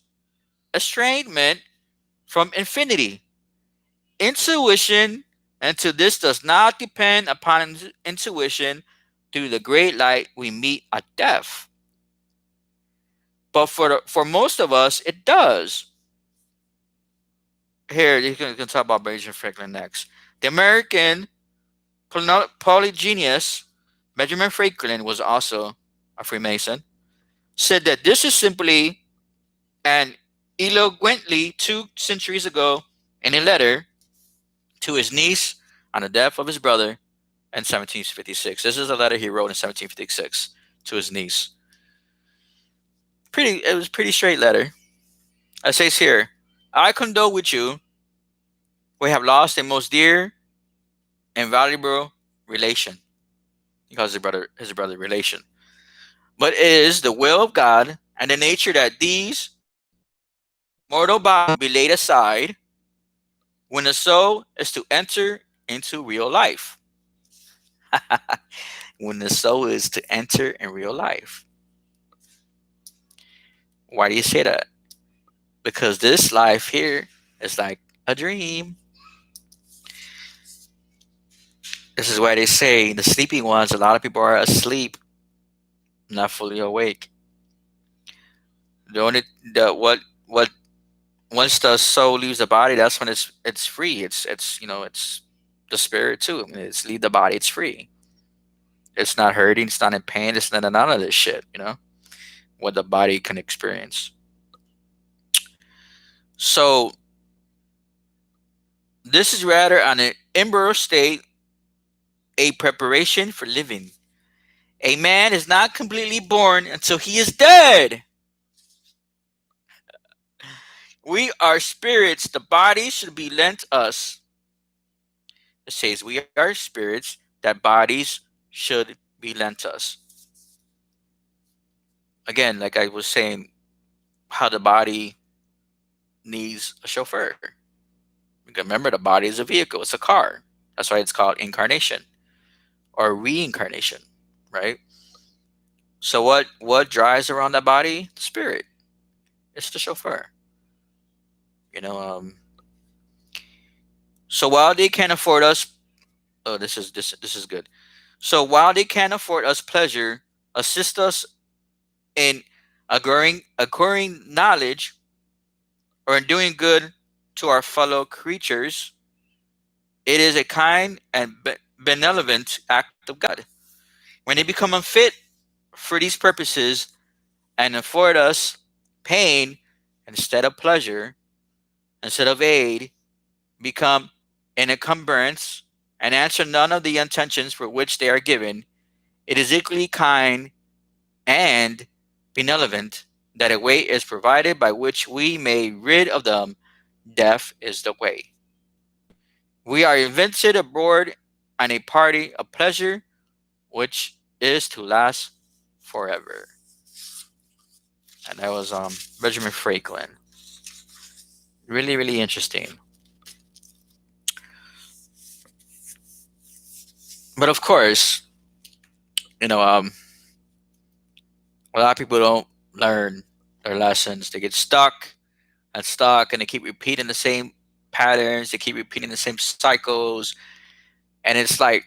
A: estrangement from infinity. Intuition, until this does not depend upon intuition through the great light we meet at death. But for most of us, it does. Here, you can talk about Benjamin Franklin next. The American polygenius Benjamin Franklin was also a Freemason, said that this is simply and eloquently 2 centuries ago in a letter to his niece on the death of his brother in 1756. This is a letter he wrote in 1756 to his niece. It was a pretty straight letter. It says here, I condole with you. We have lost a most dear and valuable relation. He calls his brother relation. But it is the will of God and the nature that these mortal bodies be laid aside when the soul is to enter into real life. When the soul is to enter in real life. Why do you say that? Because this life here is like a dream. This is why they say the sleeping ones, a lot of people are asleep, not fully awake. The only the what once the soul leaves the body, that's when it's free. It's the spirit too. I mean, it's leave the body, it's free. It's not hurting, it's not in pain, it's none of this shit. What the body can experience. So this is rather on an embryo state, a preparation for living. A man is not completely born until he is dead. We are spirits, the body should be lent us. It says we are spirits, that bodies should be lent us. Again, like I was saying, how the body needs a chauffeur. Remember, the body is a vehicle, it's a car. That's why it's called incarnation or reincarnation, right? So what drives around that body? The spirit. It's the chauffeur. You know, so while they can afford us, oh, this is good. So while they can afford us pleasure, assist us in acquiring knowledge, or in doing good to our fellow creatures, it is a kind and benevolent act of God. When they become unfit for these purposes and afford us pain instead of pleasure, instead of aid, become an encumbrance and answer none of the intentions for which they are given, it is equally kind and benevolent that a way is provided by which we may rid of them. Death is the way. We are invited aboard on a party of pleasure which is to last forever. And that was Benjamin Franklin. Really, really interesting. But of course, you know, a lot of people don't learn their lessons. They get stuck and stuck, and they keep repeating the same patterns. They keep repeating the same cycles, and it's like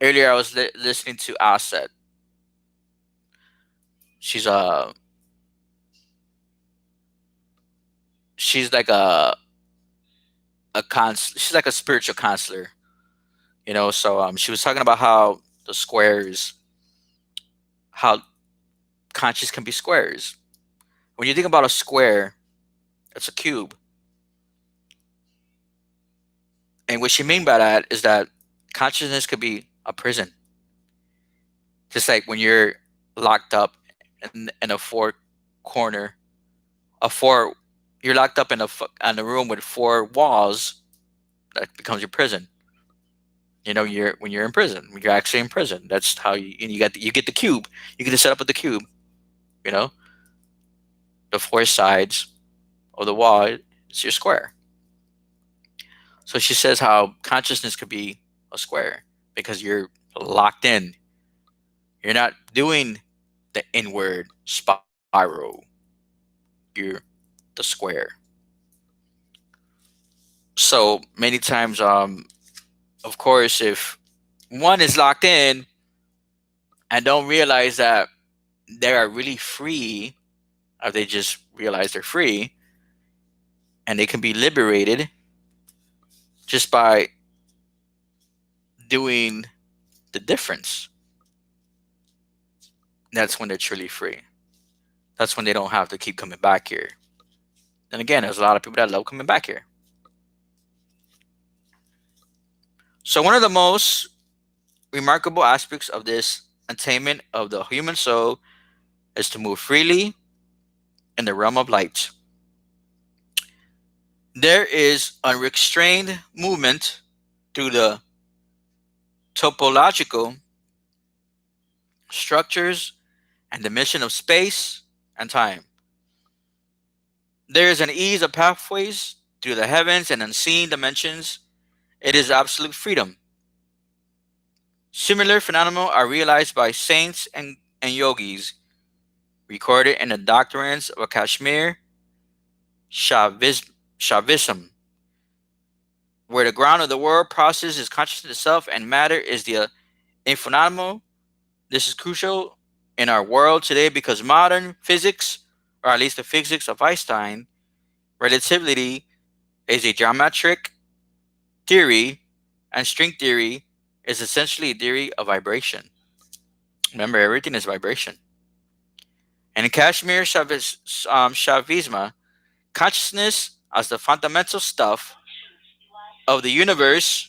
A: earlier I was listening to Asset. She's a she's like she's like a spiritual counselor, you know. So she was talking about how the squares, how conscious can be squares. When you think about a square, it's a cube, and what she mean by that is that consciousness could be a prison, just like when you're locked up in a four corner, a four, you're locked up in in a room with four walls that becomes your prison. You know, you're when you're in prison, when you're actually in prison. That's how you got you get the cube. You get to set up with the cube. You know, the four sides of the wall is your square. So she says how consciousness could be a square because you're locked in. You're not doing the inward spiral. You're the square. So many times, of course, if one is locked in and don't realize that they are really free, or they just realize they're free, and they can be liberated just by doing the difference. That's when they're truly free. That's when they don't have to keep coming back here. And again, there's a lot of people that love coming back here. So one of the most remarkable aspects of this attainment of the human soul is to move freely in the realm of light. There is unrestrained movement through the topological structures and dimension of space and time. There is an ease of pathways through the heavens and unseen dimensions. It is absolute freedom. Similar phenomena are realized by saints and yogis, recorded in the doctrines of Kashmir Shaivism, where the ground of the world process is consciousness itself and matter is the infinitesimal. This is crucial in our world today because modern physics, or at least the physics of Einstein, relativity is a geometric theory, and string theory is essentially a theory of vibration. Remember, everything is vibration. And in Kashmir Shaivism, consciousness as the fundamental stuff of the universe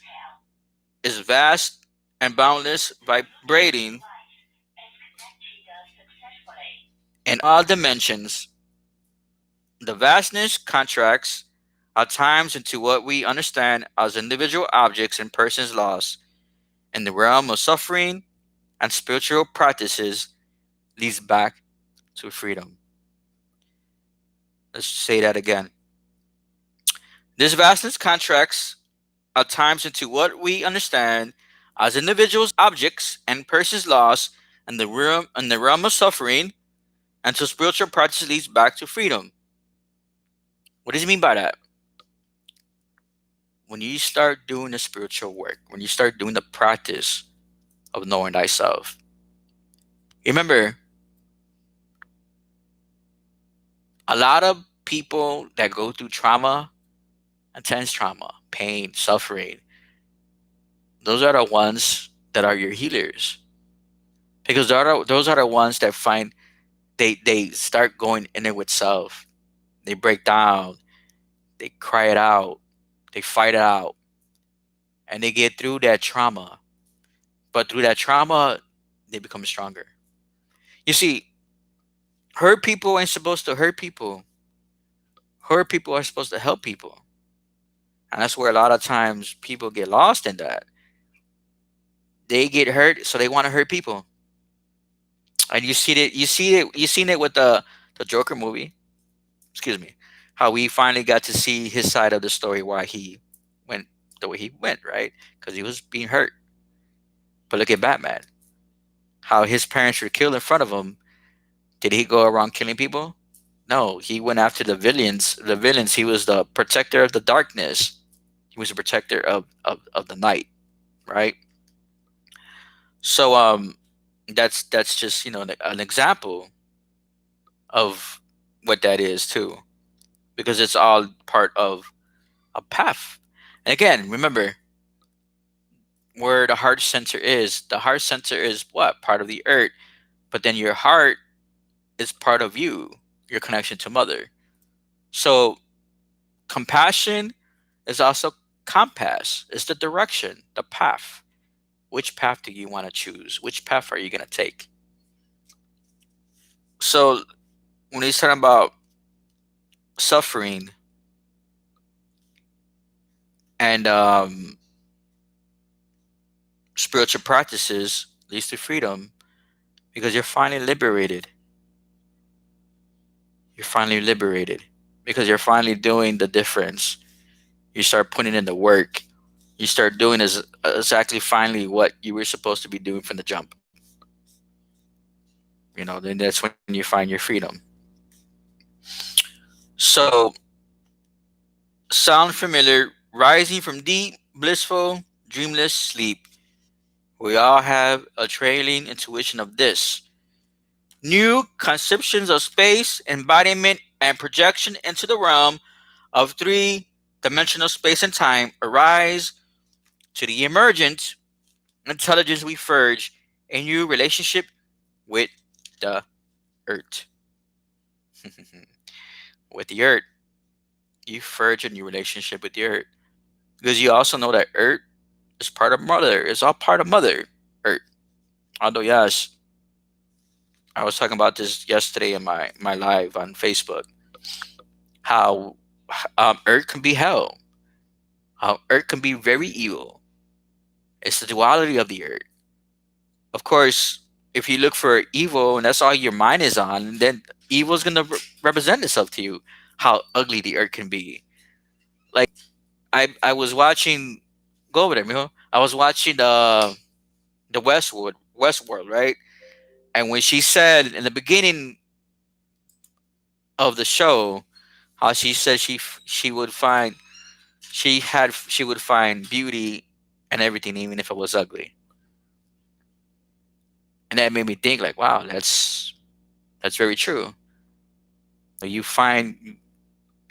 A: is vast and boundless, vibrating in all dimensions. The vastness contracts at times into what we understand as individual objects and persons lost in the realm of suffering and spiritual practices leads back to freedom. Let's say that again. This vastness contracts at times into what we understand as individuals, objects, and persons lost in the realm of suffering until spiritual practice leads back to freedom. What does it mean by that? When you start doing the spiritual work, when you start doing the practice of knowing thyself, remember, a lot of people that go through trauma, intense trauma, pain, suffering, those are the ones that are your healers. Because those are the ones that find they start going in it with self. They break down, they cry it out, they fight it out, and they get through that trauma. But through that trauma, they become stronger. You see, hurt people ain't supposed to hurt people. Hurt people are supposed to help people. And that's where a lot of times people get lost in that. They get hurt, so they want to hurt people. And you seen it with the Joker movie. Excuse me. How we finally got to see his side of the story, why he went the way he went, right? Because he was being hurt. But look at Batman. How his parents were killed in front of him. Did he go around killing people? No, he went after the villains. The villains. He was the protector of the darkness. He was a protector of the night, right? So that's just an example of what that is too, because it's all part of a path. And again, remember where the heart center is. The heart center is what? Part of the earth. But then your heart is part of you, your connection to mother. So compassion is also compass. It's the direction, the path. Which path do you want to choose? Which path are you going to take? So when he's talking about suffering and spiritual practices leads to freedom, because you're finally liberated. You're finally liberated because you're finally doing the difference. You start putting in the work. You start doing exactly finally what you were supposed to be doing from the jump. Then that's when you find your freedom. So, sound familiar? Rising from deep, blissful, dreamless sleep. We all have a trailing intuition of this. New conceptions of space, embodiment, and projection into the realm of three-dimensional space and time arise to the emergent intelligence we forge a new relationship with the earth. With the earth, you forge a new relationship with the earth. Because you also know that earth is part of mother. It's all part of mother earth. Although yes, I was talking about this yesterday in my live on Facebook. How earth can be hell. How earth can be very evil. It's the duality of the earth. Of course, if you look for evil and that's all your mind is on, then evil is going to represent itself to you. How ugly the earth can be. Like I was watching. Go over there, mijo. I was watching the Westworld, right? And when she said in the beginning of the show, how she said she would find she would find beauty and everything, even if it was ugly, and that made me think like, wow, that's very true. You find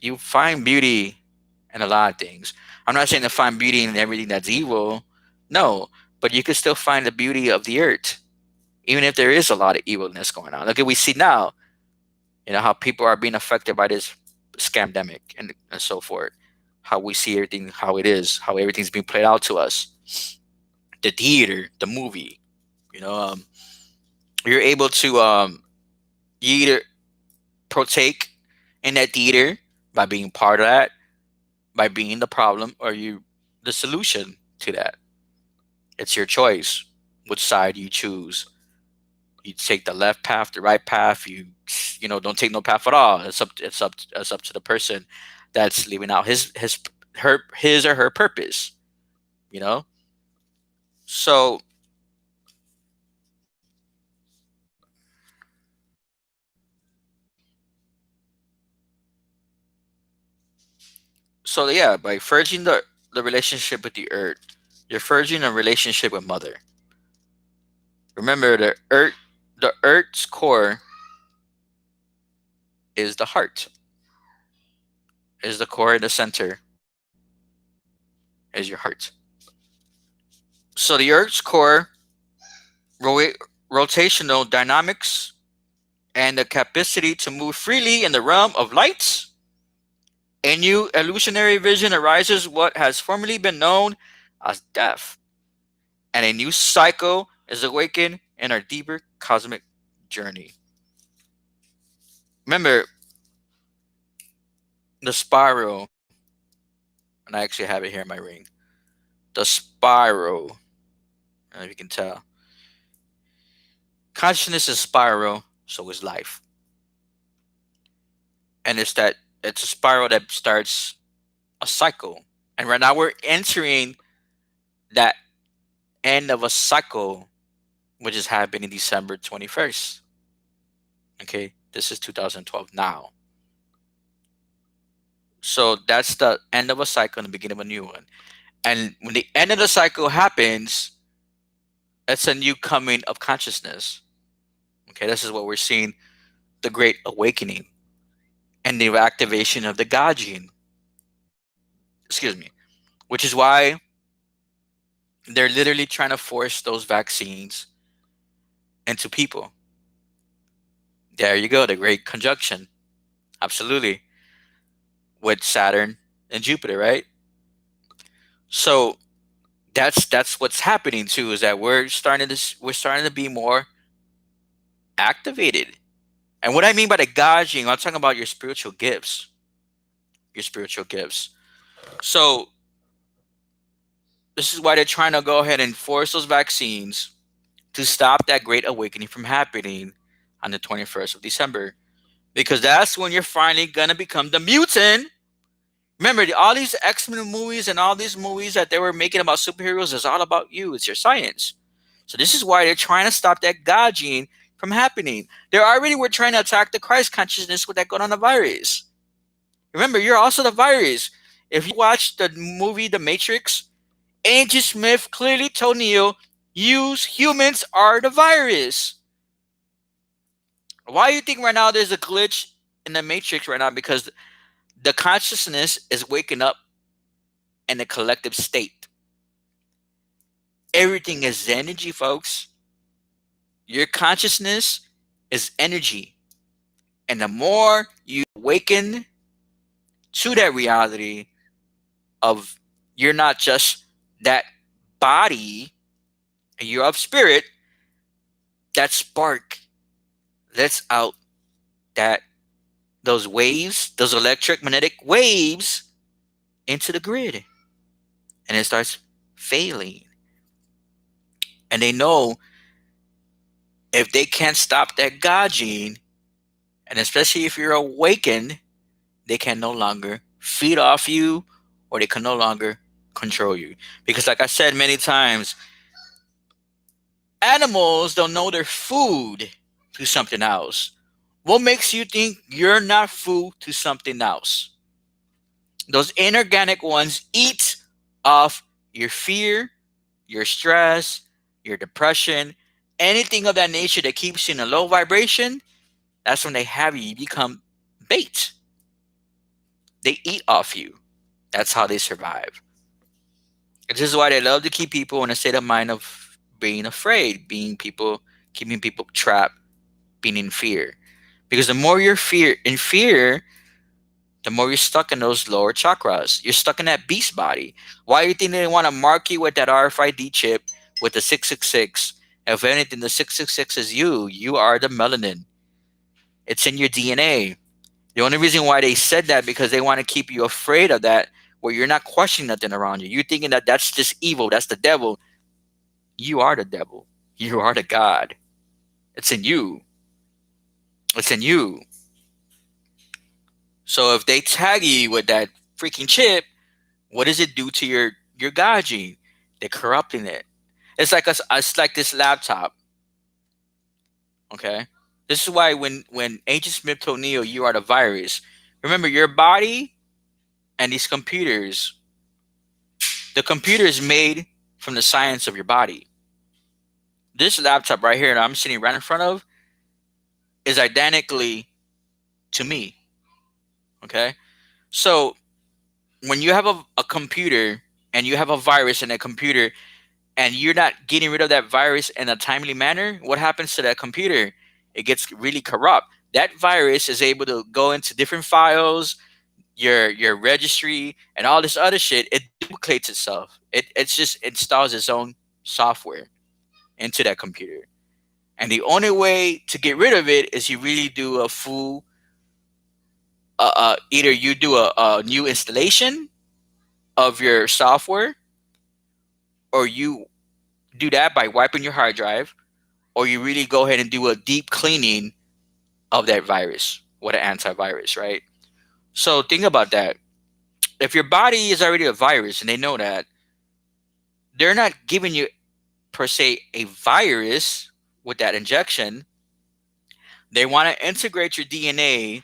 A: you find beauty in a lot of things. I'm not saying to find beauty in everything that's evil, no, but you can still find the beauty of the earth, even if there is a lot of evilness going on. Look at we see now, how people are being affected by this scamdemic and so forth. How we see everything, how it is, how everything's being played out to us. The theater, the movie, you know, um, you're able to you either partake in that theater by being part of that, by being the problem, or you the solution to that. It's your choice which side you choose. You take the left path, the right path. You don't take no path at all. It's up to the person that's living out his or her purpose. You know. So yeah, by forging the relationship with the earth, you're forging a relationship with mother. Remember, the earth's core is the heart, is the core in the center, is your heart. So the earth's core, ro- rotational dynamics, and the capacity to move freely in the realm of light. A new illusionary vision arises what has formerly been known as death, and a new cycle is awakened in our deeper cosmic journey. Remember the spiral, and I actually have it here in my ring. The spiral, I don't know if you can tell. Consciousness is spiral, so is life. And it's a spiral that starts a cycle. And right now we're entering that end of a cycle, which is happening December 21st. Okay, this is 2012 now. So that's the end of a cycle and the beginning of a new one. And when the end of the cycle happens, it's a new coming of consciousness. Okay, this is what we're seeing, the great awakening and the activation of the God gene. Excuse me. Which is why they're literally trying to force those vaccines into people. There you go, the great conjunction. Absolutely. With Saturn and Jupiter, right? So that's what's happening too, is that we're starting to be more activated. And what I mean by the God gene, I'm talking about your spiritual gifts. Your spiritual gifts. So this is why they're trying to go ahead and force those vaccines to stop that great awakening from happening on the 21st of December. Because that's when you're finally gonna become the mutant. Remember, all these X-Men movies and all these movies that they were making about superheroes is all about you. It's your science. So this is why they're trying to stop that God gene from happening. They already were trying to attack the Christ consciousness with that coronavirus. Remember, you're also the virus. If you watch the movie The Matrix, Agent Smith clearly told Neo, "Use humans are the virus." Why do you think right now there's a glitch in the Matrix right now? Because the consciousness is waking up in a collective state. Everything is energy, folks. Your consciousness is energy. And the more you awaken to that reality of you're not just that body, and you're of spirit, that spark lets out that those waves, those electromagnetic waves into the grid. And it starts failing. And they know if they can't stop that God gene, and especially if you're awakened, they can no longer feed off you or they can no longer control you. Because, like I said many times, animals don't know their food to something else. What makes you think you're not food to something else? Those inorganic ones eat off your fear, your stress, your depression, anything of that nature that keeps you in a low vibration. That's when they have you. You become bait. They eat off you. That's how they survive. And this is why they love to keep people in a state of mind of being afraid, keeping people trapped, being in fear. Because the more you're in fear, the more you're stuck in those lower chakras. You're stuck in that beast body. Why do you think they want to mark you with that RFID chip with the 666? If anything, the 666 is you. You are the melanin. It's in your DNA. The only reason why they said that because they want to keep you afraid of that, where you're not questioning nothing around you. You're thinking that that's just evil. That's the devil. You are the devil. You are the God. It's in you. It's in you. So if they tag you with that freaking chip, what does it do to your God gene? They're corrupting it. It's like this laptop. Okay, this is why when Agent Smith told Neo, "You are the virus." Remember, your body and these computers. The computer is made from the science of your body. This laptop right here that I'm sitting right in front of is identically to me. Okay, so when you have a computer and you have a virus in a computer and you're not getting rid of that virus in a timely manner, what happens to that computer? It gets really corrupt. That virus is able to go into different files, your registry, and all this other shit. It duplicates itself. It's just installs its own software into that computer. And the only way to get rid of it is you really do a full, either you do a new installation of your software, or you do that by wiping your hard drive, or you really go ahead and do a deep cleaning of that virus with an antivirus, right? So think about that. If your body is already a virus and they know that, they're not giving you per se a virus with that injection. They want to integrate your DNA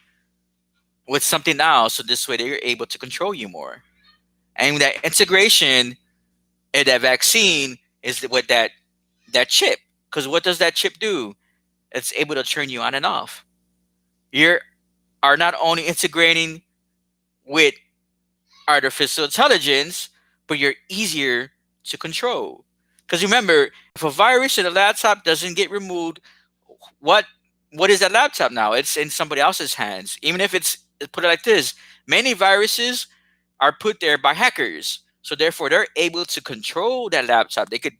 A: with something else so this way they're able to control you more. And that integration and that vaccine is with that chip. Because what does that chip do? It's able to turn you on and off. You are not only integrating with artificial intelligence, but you're easier to control. Because remember, if a virus in a laptop doesn't get removed, what what is that laptop now? It's in somebody else's hands. Even if it's put it like this, many viruses are put there by hackers. So therefore, they're able to control that laptop. They could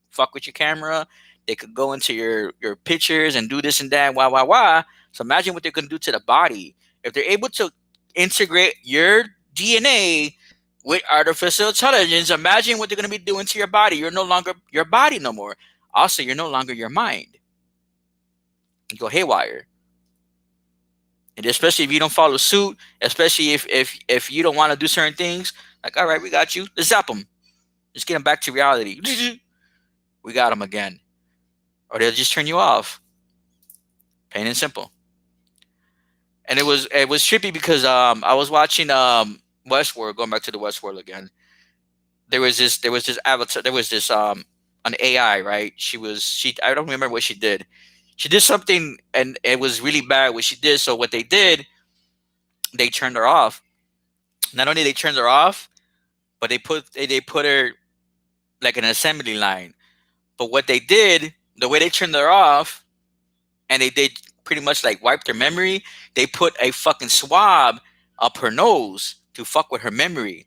A: fuck with your camera. They could go into your pictures and do this and that. Wah wah wah. So imagine what they're gonna do to the body if they're able to integrate your DNA with artificial intelligence. Imagine what they're gonna be doing to your body. You're no longer your body no more. Also, you're no longer your mind. You go haywire. And especially if you don't follow suit, especially if you don't want to do certain things, like all right, we got you. Let's zap them. Just get them back to reality. We got them again, or they'll just turn you off. Plain and simple. And it was trippy because I was watching Westworld, going back to the Westworld again. There was this avatar, there was this an AI, right? She I don't remember what she did. She did something and it was really bad what she did. So what they did, they turned her off. Not only they turned her off, but they put her like an assembly line. But what they did, the way they turned her off, and they pretty much like wiped her memory. They put a fucking swab up her nose to fuck with her memory.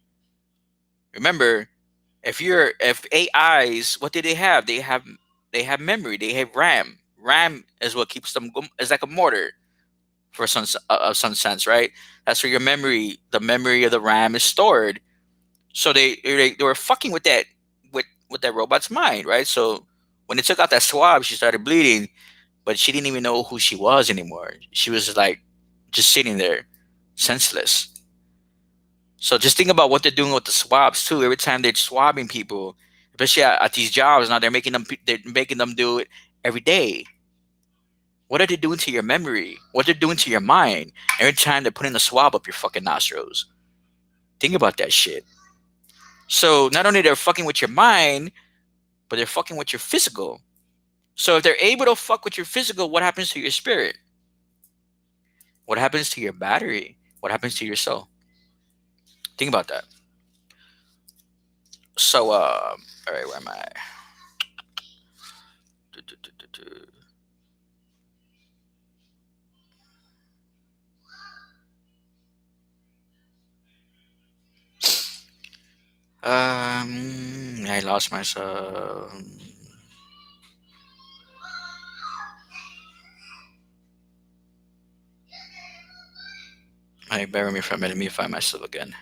A: Remember, if AIs, what do they have? They have memory. They have RAM. RAM is what keeps them. It's like a mortar for some sense, right? That's where your memory, the memory of the RAM, is stored. So they were fucking with that with that robot's mind, right? So when they took out that swab, she started bleeding, but she didn't even know who she was anymore. She was like just sitting there, senseless. So just think about what they're doing with the swabs too. Every time they're swabbing people, especially at these jobs now, they're making them do it every day. What are they doing to your memory? What they're doing to your mind? Every time they're putting a swab up your fucking nostrils. Think about that shit. So not only they're fucking with your mind, but they're fucking with your physical. So if they're able to fuck with your physical, what happens to your spirit? What happens to your battery? What happens to your soul? Think about that. So, all right, where am I? Du- du- du- du- du. I lost myself. Hey, bear with me for a minute. Let me find myself again.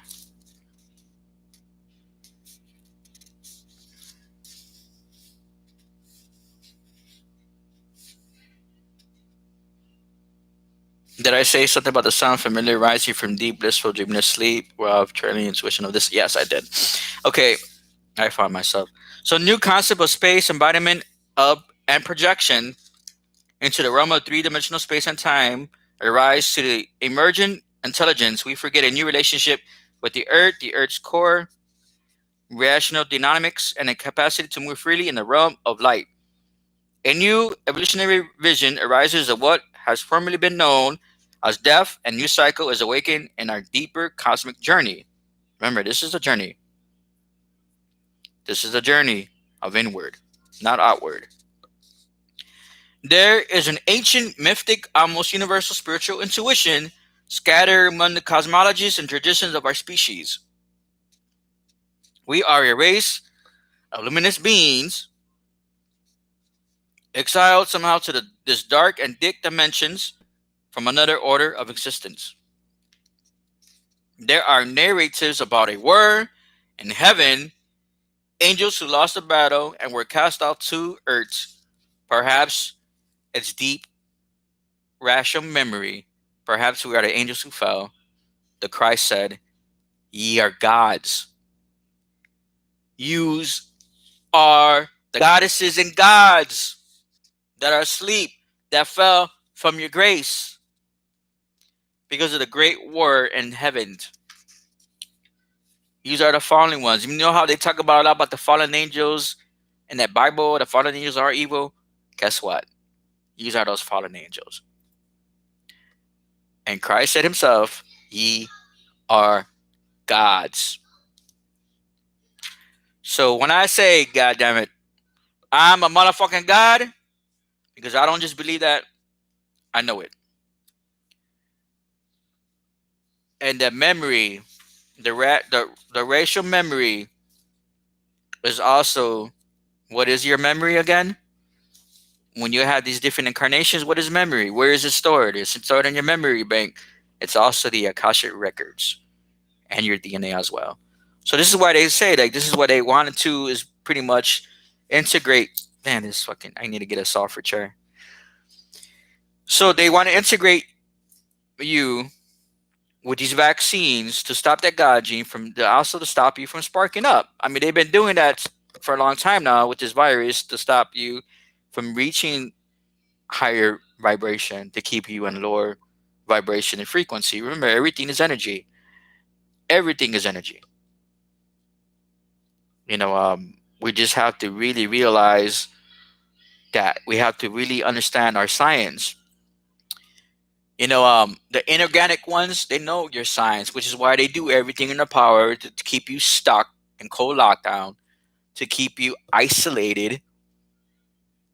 A: Did I say something about the sound familiarize you from deep blissful dreamless sleep? Well, trailing intuition of this. Yes, I did. Okay, I found myself. So, new concept of space, embodiment of and projection into the realm of three-dimensional space and time arise to the emergent intelligence. We forget a new relationship with the Earth's core, rational dynamics, and a capacity to move freely in the realm of light. A new evolutionary vision arises of what has formerly been known as death, and new cycle is awakened in our deeper cosmic journey. Remember, this is a journey. This is a journey of inward, not outward. There is an ancient, mystic, almost universal spiritual intuition scattered among the cosmologies and traditions of our species. We are a race of luminous beings exiled somehow to this dark and thick dimensions from another order of existence. There are narratives about a war in heaven, angels who lost the battle and were cast out to earth, Perhaps it's deep, rational memory. Perhaps we are the angels who fell. The Christ said, "Ye are gods. Yous are the goddesses and gods that are asleep, that fell from your grace because of the great war in heaven. These are the fallen ones." You know how they talk about a lot about the fallen angels in that Bible? The fallen angels are evil. Guess what? These are those fallen angels. And Christ said himself, "Ye are gods." So when I say, God damn it, I'm a motherfucking God, because I don't just believe that, I know it. And the memory, the racial memory is also, what is your memory again? When you have these different incarnations, what is memory? Where is it stored? It's stored in your memory bank. It's also the Akashic records and your DNA as well. So this is why they say, like, this is what they wanted to, is pretty much integrate. Man, this fucking, I need to get a software chair. So they want to integrate you with these vaccines to stop that God gene from also to stop you from sparking up. I mean, they've been doing that for a long time now with this virus to stop you from reaching higher vibration, to keep you in lower vibration and frequency. Remember, everything is energy. Everything is energy. We just have to really realize that we have to really understand our science. The inorganic ones, they know your science, which is why they do everything in their power to keep you stuck in cold lockdown, to keep you isolated.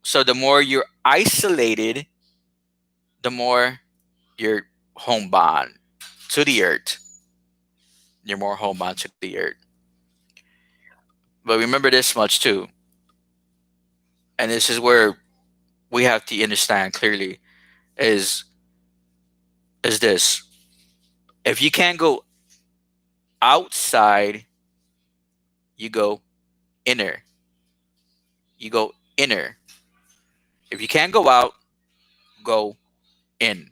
A: So the more you're isolated, the more you're homebound to the earth. You're more homebound to the earth. But remember this much too, and this is where we have to understand clearly, is this: if you can't go outside, you go inner. You go inner. If you can't go out, go in.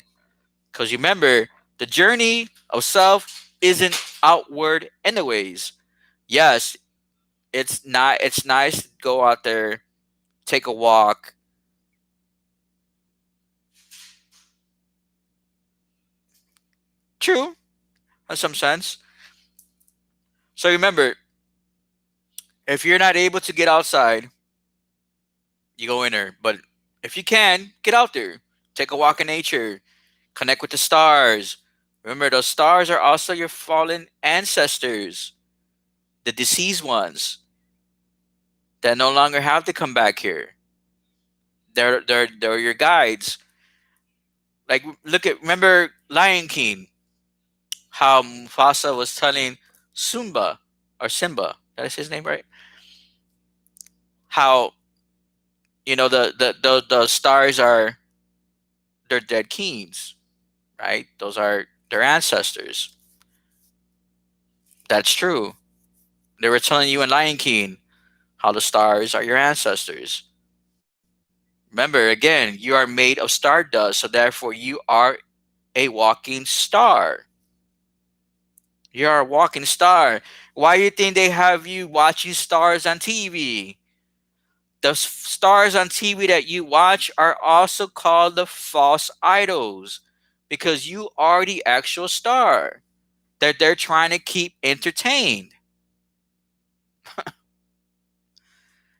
A: Because remember, the journey of self isn't outward anyways. Yes, it's nice to go out there, take a walk. True, in some sense. So remember, if you're not able to get outside, you go in there. But if you can, get out there. Take a walk in nature. Connect with the stars. Remember, those stars are also your fallen ancestors, the deceased ones that no longer have to come back here. They're your guides. Like, remember Lion King, how Mufasa was telling Simba, or Simba, that is his name, right? How, the stars are their dead kings, right? Those are their ancestors. That's true. They were telling you in Lion King how the stars are your ancestors. Remember, again, you are made of stardust, so therefore you are a walking star. You are a walking star. Why do you think they have you watching stars on TV? The stars on TV that you watch are also called the false idols, because you are the actual star that they're trying to keep entertained.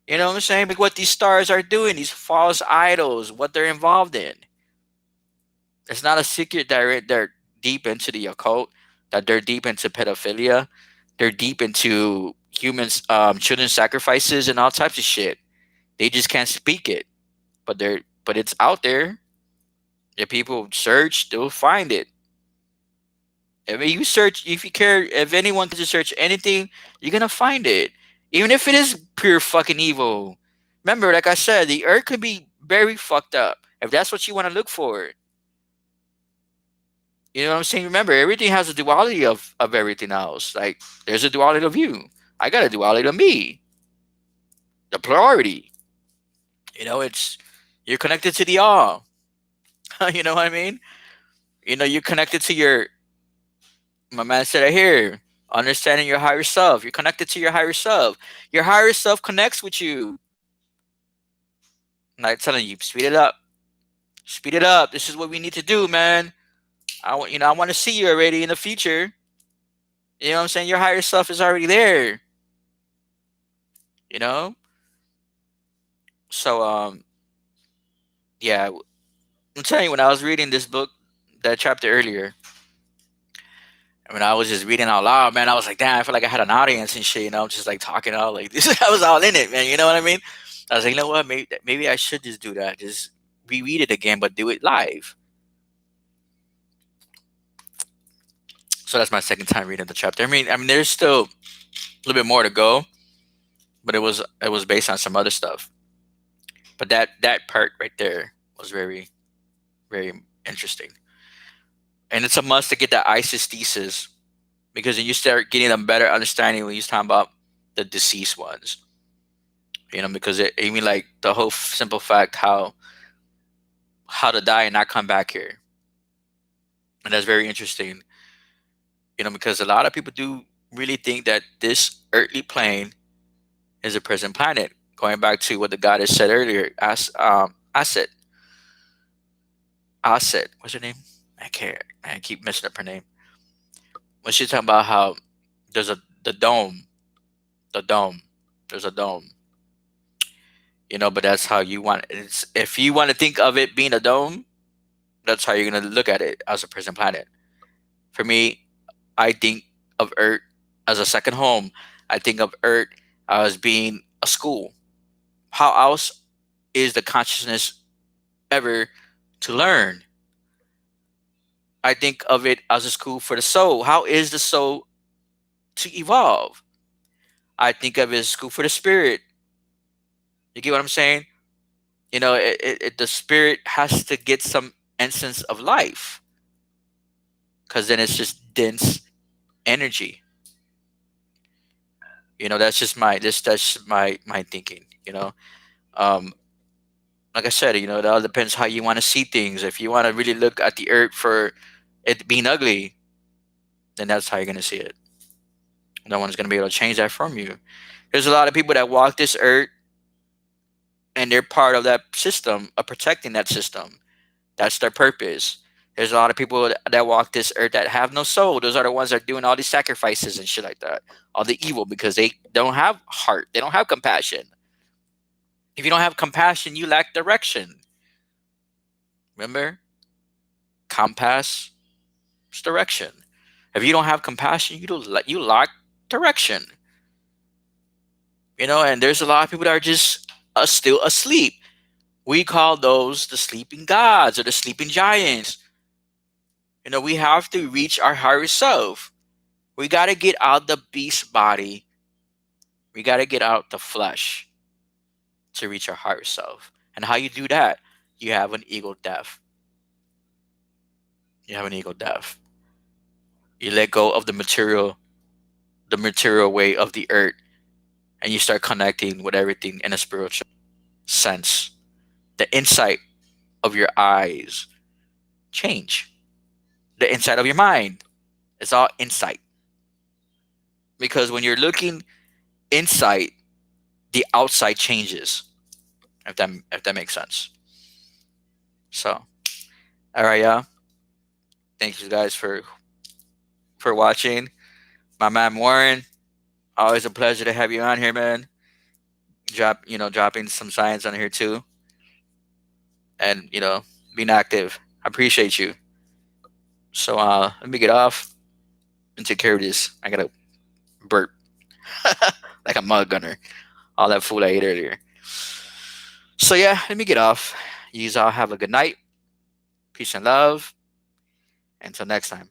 A: You know what I'm saying? Like, what these stars are doing, these false idols, what they're involved in. It's not a secret that they're deep into the occult, that they're deep into pedophilia, they're deep into humans, children sacrifices, and all types of shit. They just can't speak it, but it's out there. If people search, they'll find it. If you care, if anyone to search anything, you're gonna find it, even if it is pure fucking evil. Remember, like I said, the earth could be very fucked up if that's what you want to look for. You know what I'm saying? Remember, everything has a duality of everything else. Like, there's a duality of you. I got a duality of me. The plurality. It's You're connected to the all. You know what I mean? You're connected to your, my man said it here, understanding your higher self. You're connected to your higher self. Your higher self connects with you. And I'm telling you, speed it up. Speed it up. This is what we need to do, man. I want to see you already in the future. You know what I'm saying? Your higher self is already there. You know? So yeah, I'm telling you, when I was reading this book, that chapter earlier, when I was just reading out loud, man, I was like, damn, I feel like I had an audience and shit, just like talking out like this. I was all in it, man. You know what I mean? I was like, you know what? Maybe I should just do that. Just reread it again, but do it live. So that's my second time reading the chapter. I mean, there's still a little bit more to go, but it was based on some other stuff. But that part right there was very, very interesting, and it's a must to get that ISIS thesis, because then you start getting a better understanding when you're talking about the deceased ones. Because I mean, like the whole simple fact how to die and not come back here, and that's very interesting. Because a lot of people do really think that this earthly plane is a prison planet. Going back to what the goddess said earlier, Aset, Aset, what's her name? I keep messing up her name. When she's talking about how there's the dome, the dome, there's a dome. But that's how you want it. If you want to think of it being a dome, that's how you're gonna look at it, as a prison planet. For me, I think of Earth as a second home. I think of Earth as being a school. How else is the consciousness ever to learn? I think of it as a school for the soul. How is the soul to evolve? I think of it as a school for the spirit. You get what I'm saying? The spirit has to get some essence of life, because then it's just dense energy. That's just my thinking. Um, like I said, it all depends how you want to see things. If you want to really look at the earth for it being ugly, then that's how you're gonna see it. No one's gonna be able to change that from you. There's a lot of people that walk this earth, and they're part of that system of protecting that system. That's their purpose. There's a lot of people that walk this earth that have no soul. Those are the ones that are doing all these sacrifices and shit like that. All the evil, because they don't have heart. They don't have compassion. If you don't have compassion, you lack direction. Remember? Compass is direction. If you don't have compassion, you lack direction. And there's a lot of people that are just still asleep. We call those the sleeping gods or the sleeping giants. We have to reach our higher self. We got to get out the beast body. We got to get out the flesh to reach our higher self. And how you do that? You have an ego death. You have an ego death. You let go of the material way of the earth, and you start connecting with everything in a spiritual sense. The insight of your eyes change. The inside of your mind, it's all insight. Because when you're looking inside, the outside changes. If that makes sense. So, all right, y'all. Thank you guys for watching. My man Warren, always a pleasure to have you on here, man. Dropping some science on here too, and being active. I appreciate you. So let me get off and take care of this. I gotta burp like a mud gunner. All that food I ate earlier. So yeah, let me get off. You all have a good night. Peace and love. Until next time.